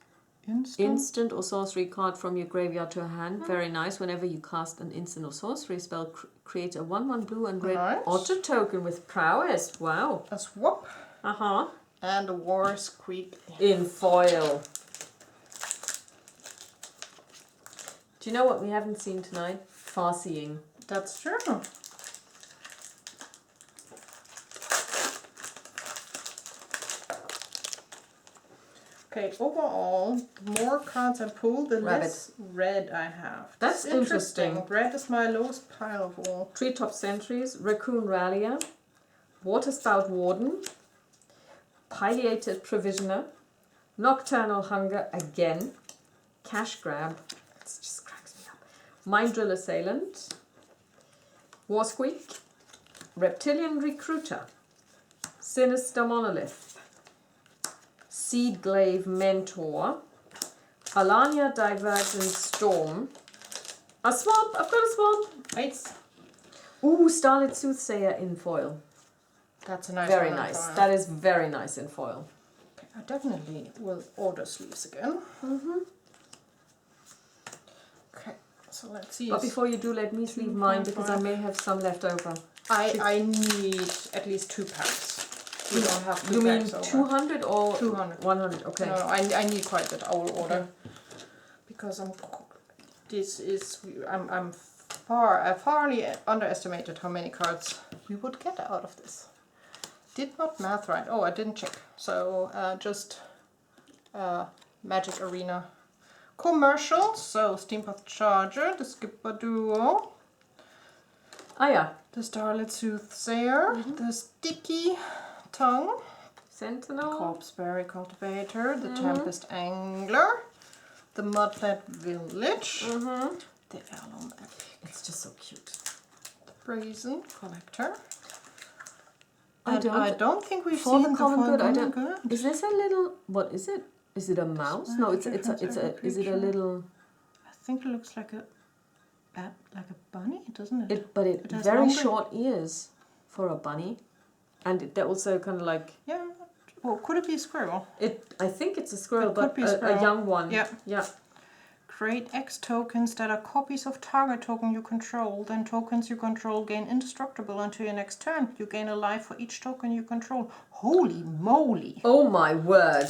instant or sorcery card from your graveyard to a hand. Very nice. Whenever you cast an instant or sorcery spell, create a 1/1 blue and red Nice. auto token with prowess. Wow. A Swap. Uh-huh. And a War Squeak. In foil. Do you know what we haven't seen tonight? Farseeing. That's true. Okay, overall, the more cards I pull, the less red I have. That's interesting. Red is my lowest pile of all. Treetop Sentries, Raccoon Rallier, Waterspout Warden, Pileated Provisioner, Nocturnal Hunger again, Cash Grab, it just cracks me up, Mind Drill Assailant, War Squeak, Reptilian Recruiter, Sinister Monolith, Seedglaive Mentor, Alania Divergent Storm, a Swamp, I've got a Swamp, Nice. ooh, Starlit Soothsayer in foil. That's a nice Very one. nice. That is very nice in foil. Okay, I definitely will order sleeves again. Okay, so let's see. But before you do, let me sleeve mine because I may have some left over. I need at least 2 packs. We don't have 2 You mean packs over. 200 or 200. 100? Okay. No, I need quite that. I will order because I farly underestimated how many cards we would get out of this. Did not math right. Oh, I didn't check. So just Magic Arena commercial. So Steampunk Charger, the Skipper Duo, Ah, yeah. the Starlit Soothsayer, the Sticky Tongue, Sentinel. Corpseberry Cultivator, the Tempest Angler, the Mudflat Village, the Alum Epic, It's just so cute. the Brazen Collector. I don't think we've For seen the common good, I Common don't. Good. Is this a little? What is it? Is it a mouse? No, it's a. Is it a little? I think it looks like a like a bunny, doesn't it? But it has very longer- short ears for a bunny, and they're also kind of like. Yeah. Well, could it be a squirrel? I think it's a squirrel, It could but be a squirrel. young one. Yeah. Yeah. Create X tokens that are copies of target token you control. Then tokens you control gain indestructible until your next turn. You gain a life for each token you control. Holy moly! Oh my word.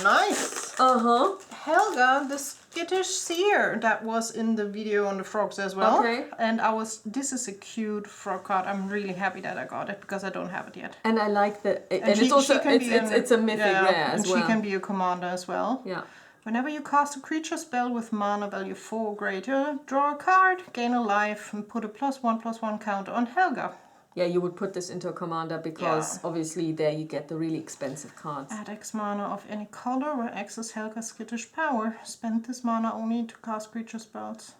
Nice! Uh-huh. Helga, the skittish seer that was in the video on the frogs as well. Okay. And this is a cute frog card. I'm really happy that I got it because I don't have it yet. And I like and it's also it's a mythic rare as well. And she can be a commander as well. Yeah. Whenever you cast a creature spell with mana value 4 or greater, draw a card, gain a life, and put a +1/+1 counter on Helga. Yeah, you would put this into a commander because obviously there you get the really expensive cards. Add X mana of any color where X is Helga's skittish power. Spend this mana only to cast creature spells.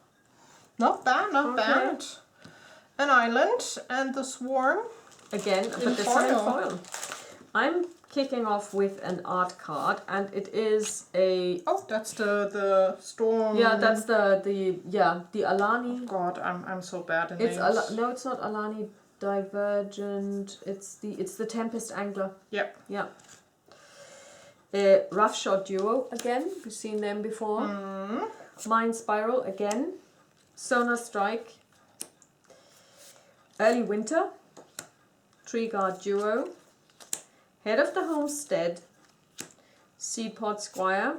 Not bad, not bad. An island and the swarm. Again, but this time in foil. I'm kicking off with an art card, and it is a. Oh, that's the storm. Yeah, that's the Alani. Oh God, I'm so bad in It's names. no, it's not Alani Divergent. It's the Tempest Angler. Yep. Yeah. Rough Shot Duo again. We've seen them before. Mind Spiral again. Sonar Strike. Early Winter. Tree Guard Duo. Head of the Homestead. Seed Pod Squire.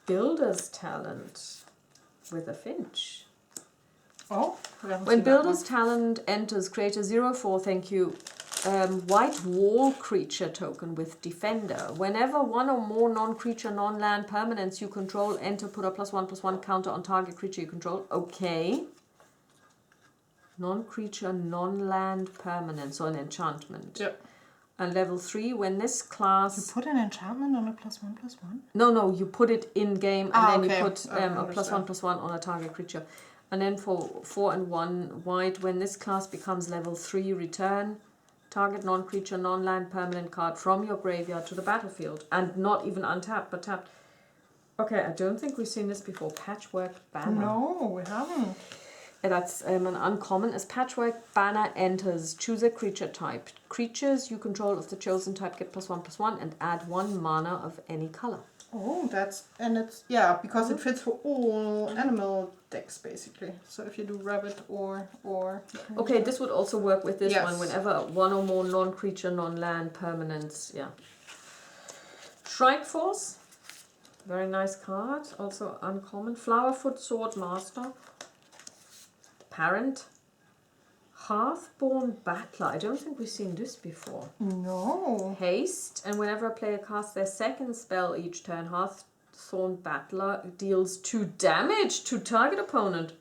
Builder's Talent with a Finch. Oh, when Builder's Talent enters, create a 0/4, thank you, white wall creature token with Defender. Whenever one or more non-creature, non-land permanents you control enter, put a +1/+1 counter on target creature you control. Okay. Non-creature, non-land permanent, so an enchantment. Yep. And level 3, when this class... You put an enchantment on a +1/+1? No, you put it in-game and then you put a understand. +1/+1 on a target creature. And then for 4 and 1 white, when this class becomes level 3, return target non-creature, non-land permanent card from your graveyard to the battlefield. And not even untapped, but tapped. Okay, I don't think we've seen this before. Patchwork Banner. No, we haven't. And that's an uncommon. As Patchwork Banner enters, choose a creature type. Creatures you control of the chosen type get +1/+1 and add 1 mana of any color. Oh, because it fits for all animal decks basically. So if you do rabbit or okay, this would also work with this yes. one. Whenever one or more non-creature, non-land permanents, yeah. Strike Force, very nice card. Also uncommon. Flowerfoot Sword Master. Parent. Hearthborn Battler. I don't think we've seen this before. No. Haste, and whenever a player casts their second spell each turn, Hearthborn Battler deals 2 damage to target opponent.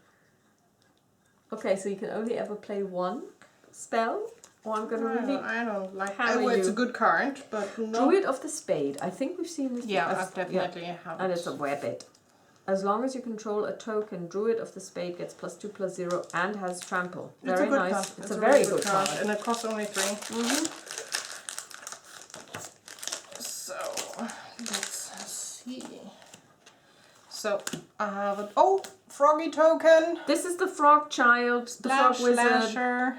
Okay, so you can only ever play 1 spell, or I'm gonna really. I don't like. It's a good card, but no. Druid of the Spade. I think we've seen this. Yeah, I've definitely have. And it's a werdet. As long as you control a token, Druid of the Spade gets +2/+0 and has trample. Very nice. Card. It's a very good card. And it costs only 3. So, let's see. So, I have an... Oh! Froggy token! This is the Frog Child, the Frog Wizard. Slasher.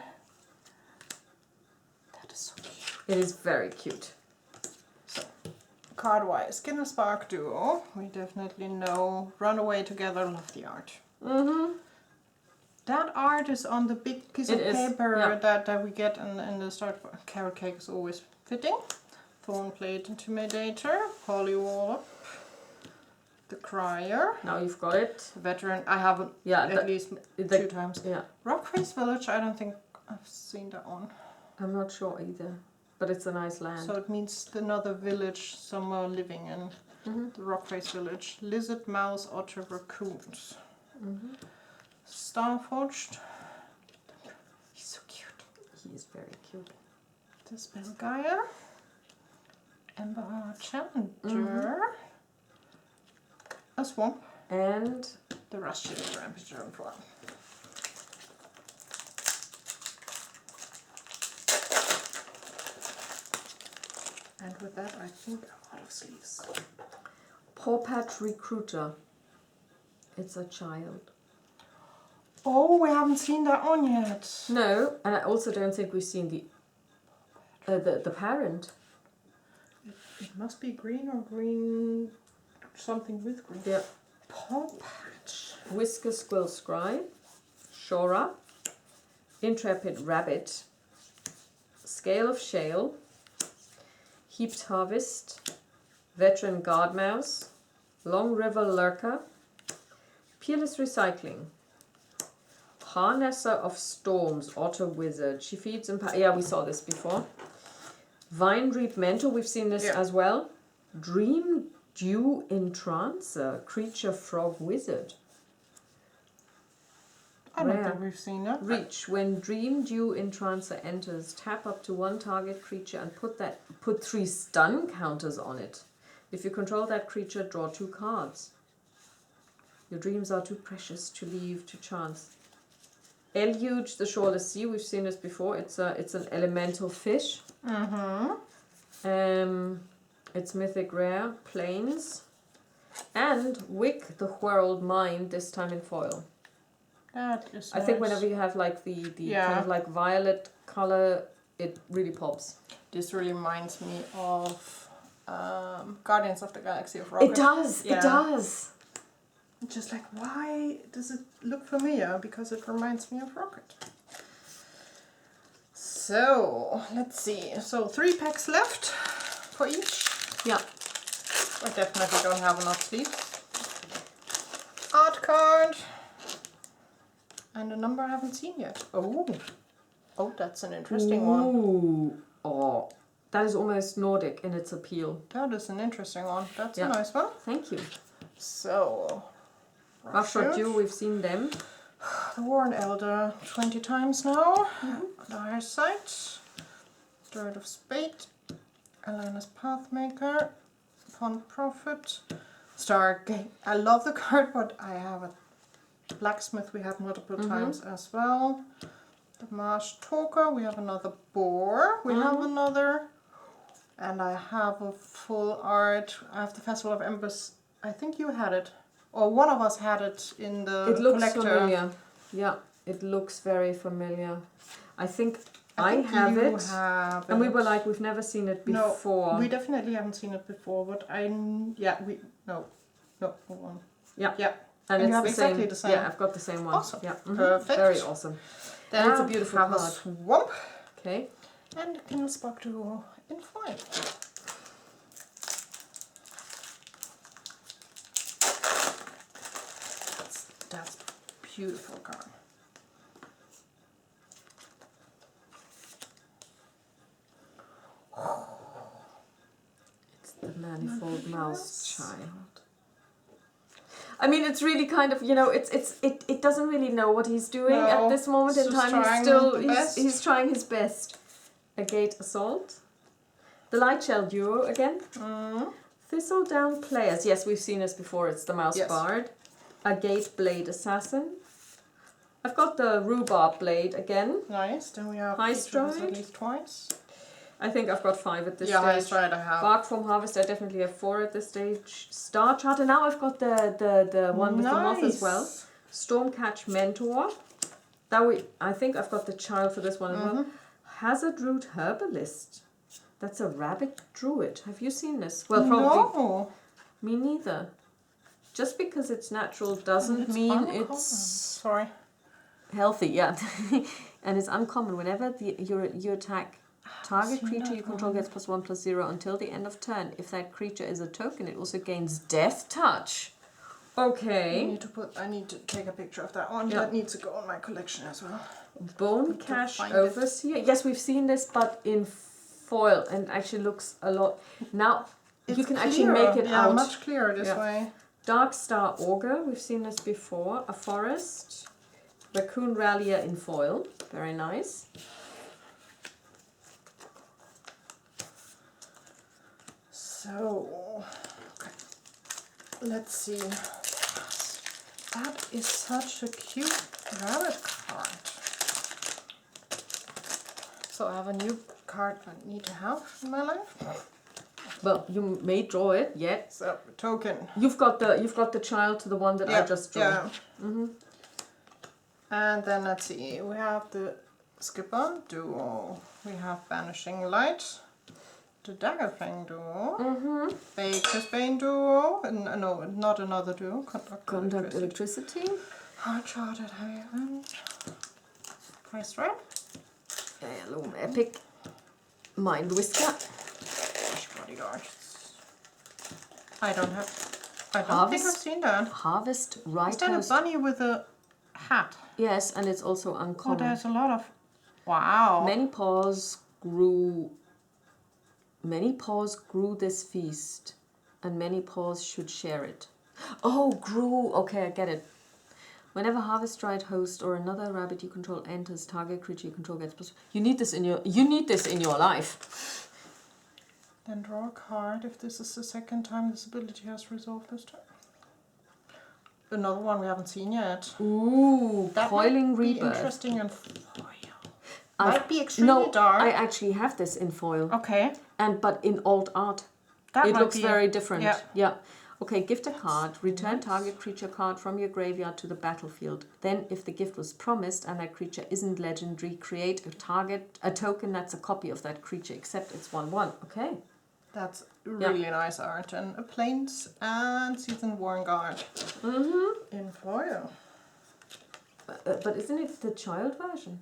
That is so cute. It is very cute. Card-wise, Kindle Spark Duo, we definitely know. Run Away Together, love the art. That art is on the big piece of paper that we get in the start. Carrot Cake is always fitting. Thornplate Intimidator, Polywarp, the Crier. Now you've got it. Veteran, I haven't at least 2 times. Yeah. Rockface Village, I don't think I've seen that one. I'm not sure either. But it's a nice land. So it means another village somewhere living in. The Rockface Village. Lizard, Mouse, Otter, Raccoons. Starforged. He's so cute. He is very cute. The Spellgeyer. Ember Challenger. A Swamp. And the Rusty Rampage form. And with that, I think a lot of sleeves. Paw Patch Recruiter. It's a child. Oh, we haven't seen that one yet. No, and I also don't think we've seen the parent. It must be green or green, something with green. Yeah. Paw Patch. Whisker Squill Scribe, Shora, Intrepid Rabbit, Scale of Shale, Heaped Harvest, Veteran Guard Mouse, Long River Lurker, Peerless Recycling, Harnesser of Storms, Otter Wizard. She feeds and yeah, we saw this before. Vine Reap Mentor, we've seen this as well. Dream Dew Entrancer, Creature Frog Wizard. I don't think we've seen that. Reach. When Dream Dew Entrancer enters, tap up to one target creature and put 3 stun counters on it. If you control that creature, draw 2 cards. Your dreams are too precious to leave to chance. Eluge, the Shoreless Sea. We've seen this before. It's an elemental fish. It's mythic rare. Plains. And Wick, the Whirled Mind. This time in foil. That is I think whenever you have like the kind of like violet color, it really pops. This really reminds me of Guardians of the Galaxy of Rocket. It does. Yeah. It does. Just like, why does it look familiar? Because it reminds me of Rocket. So, let's see. So 3 packs left for each. Yeah. I definitely don't have enough sleeves. Art card. And a number I haven't seen yet. Oh, that's an interesting one. Ooh. Oh, that is almost Nordic in its appeal. That is an interesting one. That's a nice one. Thank you. So, Roughshod Duel, we've seen them. The Warren Elder 20 times now. Dire Sight. Dirt of Spade. Alana's Pathmaker. Pond Prophet. Stargate. I love the card, but I have a Blacksmith we have multiple times as well. The Marsh Talker, we have another Boar, we have another, and I have a full art. I have the Festival of Embers. I think you had it, or one of us had it in the It looks collector. familiar. Yeah, it looks very familiar. I think I have you it. have And we it. were like, we've never seen it before. No, we definitely haven't seen it before, but no, hold on. Yeah. And you it's have the exactly same. the same. Yeah, I've got the same one. Awesome. Yeah. Perfect. Very awesome. Then and it's a beautiful have card. a Swamp. Okay. And a Kindle Spark Duo in foil. That's beautiful card. It's the Manifold Mouse Child. I mean, it's really kind of, you know, it doesn't really know what he's doing at this moment in time. He's trying his best. A Gate Assault. The Light Shell Duo again. Thistledown Players. Yes, we've seen this before. It's the Mouse Bard. A Gate Blade Assassin. I've got the Rhubarb Blade again. Nice. Then we have High each of us Stride. at least twice. I think I've got 5 at this Yeah, High stage. Stride I have. Bark from Harvest, I definitely have 4 at this stage. Star Charter, now I've got the one with the moth as well. Stormcatch Mentor. I think I've got the child for this one as well. Hazard Root Herbalist. That's a rabbit druid. Have you seen this? Well, probably. No. Me neither. Just because it's natural doesn't mean uncommon. it's Sorry. healthy. Yeah, and it's uncommon. Whenever you attack target creature you control gets +1/+0 until the end of turn. If that creature is a token, it also gains Death Touch. Okay. I need to take a picture of that one. Yeah. That needs to go on my collection as well. Bone Cache Overseer. Yes, we've seen this, but in foil, and actually looks a lot. Now you can actually make it out. Much clearer this way. Dark Star Augur. We've seen this before. A Forest. Raccoon Rallier in foil. Very nice. So, okay. Let's see. That is such a cute rabbit card. So I have a new card I need to have in my life. Well, you may draw it yet. So token. You've got the child to the one that I just drew. Yeah. And then let's see, we have the Skipper duo. We have Vanishing Light, the Daggerfang duo, Baker's Bane duo, no, not another duo, Conduct electricity. Hard-charted Haven, Price Trap, Heirloom Epic. Mind Whisker. Bodyguards. I don't think Harvest. I've seen that. Harvest Right Is that a Host. bunny with a hat? Yes, and it's also Oh, uncommon. there's a lot of... Wow. Many paws grew this feast, and many paws should share it. Oh, grew. Okay, I get it. Whenever Harvest Right Host or another rabbit you control enters, target creature you control gets plus. You need this in your life. Then draw a card if this is the second time this ability has resolved this turn. Another one we haven't seen yet. Ooh, That Coiling might be Rebirth. interesting and foil. Might be extremely No, dark. I actually have this in foil. Okay. But in alt art. That It might looks be, very different. yeah. Okay, gift a card. Return target creature card from your graveyard to the battlefield. Then, if the gift was promised and that creature isn't legendary, create a token that's a copy of that creature, except it's 1/1. Okay. That's really nice art. And a Plains and Seasoned Worn Guard in foil. But isn't it the child version?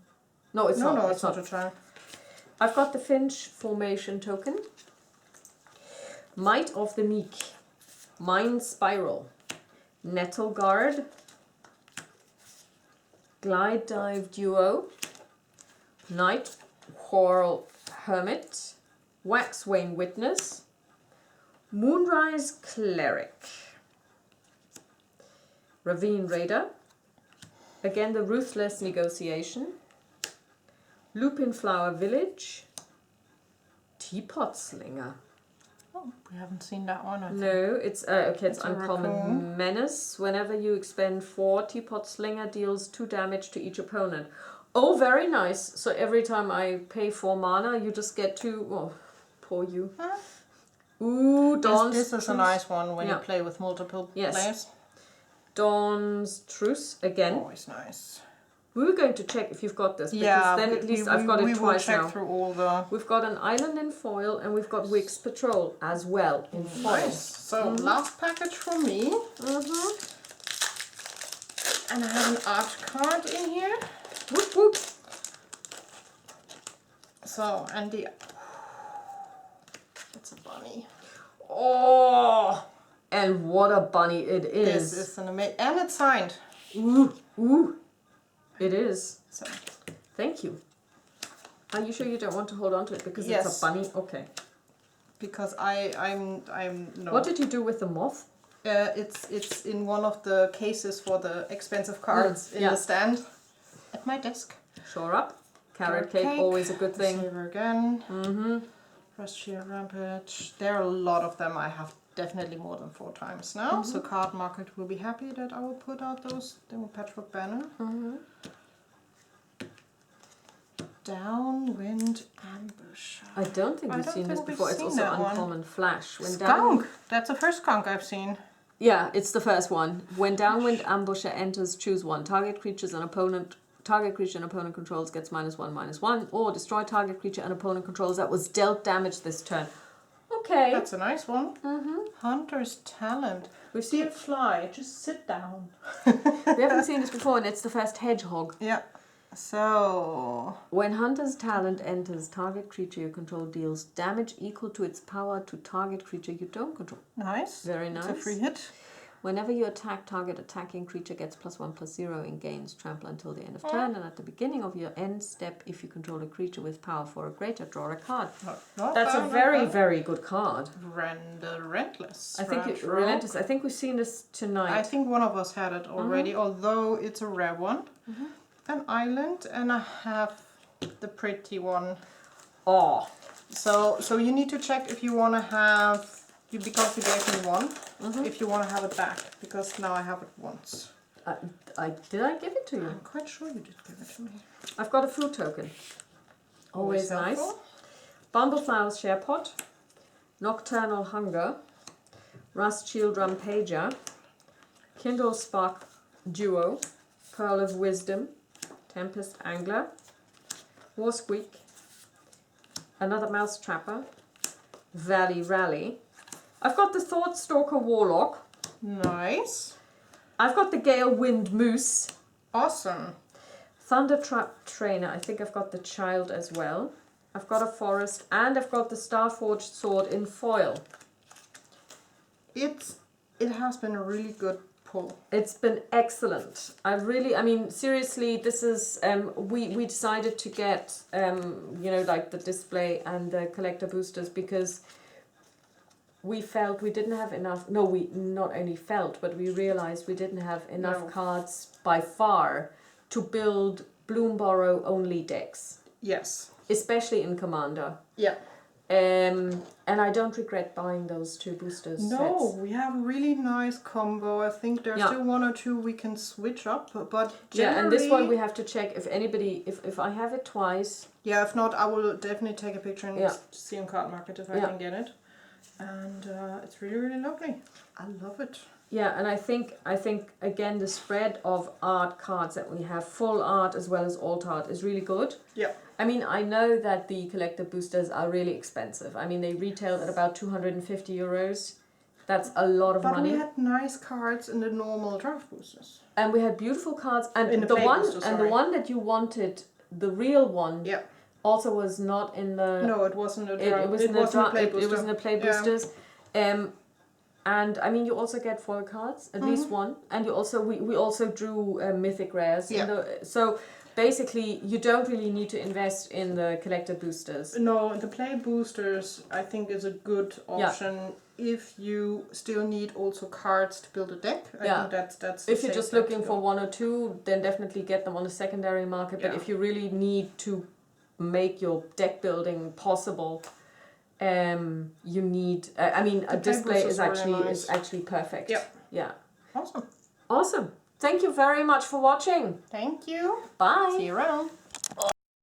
No, it's not. No, it's not a child. I've got the Finch formation token. Might of the Meek. Mind Spiral. Nettle Guard. Glide Dive Duo. Night Whirl Hermit. Waxwane Witness. Moonrise Cleric. Ravine Raider. Again, the Ruthless Negotiation. Lupin Flower Village. Teapot Slinger. Oh, we haven't seen that one. I think. No, it's okay. It's It's a uncommon. raccoon. Menace. Whenever you expend 4, Teapot Slinger deals 2 damage to each opponent. Oh, very nice. So every time I pay 4 mana, you just get 2. Oh, poor you. Huh? Ooh, Dawn's This is a Truce. nice one when Yeah. you play with multiple Yes. players. Dawn's Truce again. Always nice. We were going to check if you've got this, because Yeah, then at least I've got we it will twice check now. through all the... We've got an island in foil, and we've got Wick's Patrol as well in foil. Nice. So, last package from me. And I have an art card in here. Whoop whoop. So, and the... It's a bunny. Oh, and what a bunny it This is. is an amazing... And it's signed. Ooh, ooh. It is. So, Thank you. Are you sure you don't want to hold on to it because it's Yes. a bunny? Okay. because I'm no. What did you do with the moth? It's in one of the cases for the expensive cards in yeah. the stand at my desk. Shore up. Carrot cake, always a good thing. Saver again. Rust Shield Rampage. There are a lot of them. I have definitely more than 4 times now. So Card Market will be happy that I will put out those. Then we'll Patchwork Banner. Downwind Ambush. I don't think I we've don't seen this think we've before. It's seen also that one. uncommon flash. When Skunk. That's the first skunk I've seen. Yeah, it's the first one. When Downwind Ambusher enters, choose one. Target creature and opponent controls gets -1/-1, or destroy target creature and opponent controls that was dealt damage this turn. Okay. That's a nice one. Hunter's Talent. We've seen Dear Fly, just sit down. we haven't seen this before, and it's the first hedgehog. Yeah. So When Hunter's Talent enters, target creature you control deals damage equal to its power to target creature you don't control. nice. Very nice. It's a free hit. Whenever you attack, target attacking creature gets +1/+0 and gains trample until the end of turn. And at the beginning of your end step, if you control a creature with power 4 or greater, draw a card. That's a very good card. Relentless. I think it's relentless. I think we've seen this tonight. I think one of us had it already, although it's a rare one. An island, and I have the pretty one. Oh, So you need to check if you want to have, because you gave me one, if you want to have it back, because now I have it once. did I give it to you? I'm quite sure you did give it to me. I've got a food token. Always nice. helpful. Bumbleflower's Sharepot, Nocturnal Hunger, Rust Shield Rampager, Kindle Spark Duo, Pearl of Wisdom, Tempest Angler, War Squeak, another Mouse Trapper, Valley Rally. I've got the Thought Stalker Warlock. Nice. I've got the Gale Wind Moose. Awesome. Thunder Trap Trainer. I think I've got the Child as well. I've got a Forest, and I've got the Starforged Sword in foil. It has been a really good pull. It's been excellent. I mean, seriously, this is, we decided to get, you know, like the display and the collector boosters because we felt we didn't have enough, no, we not only felt, but we realized we didn't have enough cards by far to build Bloomburrow only decks. Yes. Especially in Commander. Yeah. And I don't regret buying those 2 boosters. No, sets. we have a really nice combo. I think there's still 1 or 2 we can switch up, but yeah, and this one we have to check if anybody, if I have it twice. Yeah, if not, I will definitely take a picture and see on Card Market if I can get it. And it's really, really lovely. I love it. Yeah, and I think again the spread of art cards that we have, full art as well as alt art, is really good. Yeah. I mean, I know that the collector boosters are really expensive. I mean, they retail at about 250 euros. That's a lot of money. But we had nice cards in the normal draft boosters. And we had beautiful cards, and in the one that you wanted, the real one, also was not in the. No, it wasn't a draft. It was in the play boosters. And I mean, you also get foil cards, at least one, and you also we also drew mythic rares. Yeah. So basically, you don't really need to invest in the collector boosters. No, the play boosters I think is a good option if you still need also cards to build a deck. I think that's. If you're just looking for 1 or 2, then definitely get them on the secondary market. But if you really need to make your deck building possible. You need. I mean, a display is actually perfect. Yeah. Yeah. Awesome. Awesome. Thank you very much for watching. Thank you. Bye. See you around.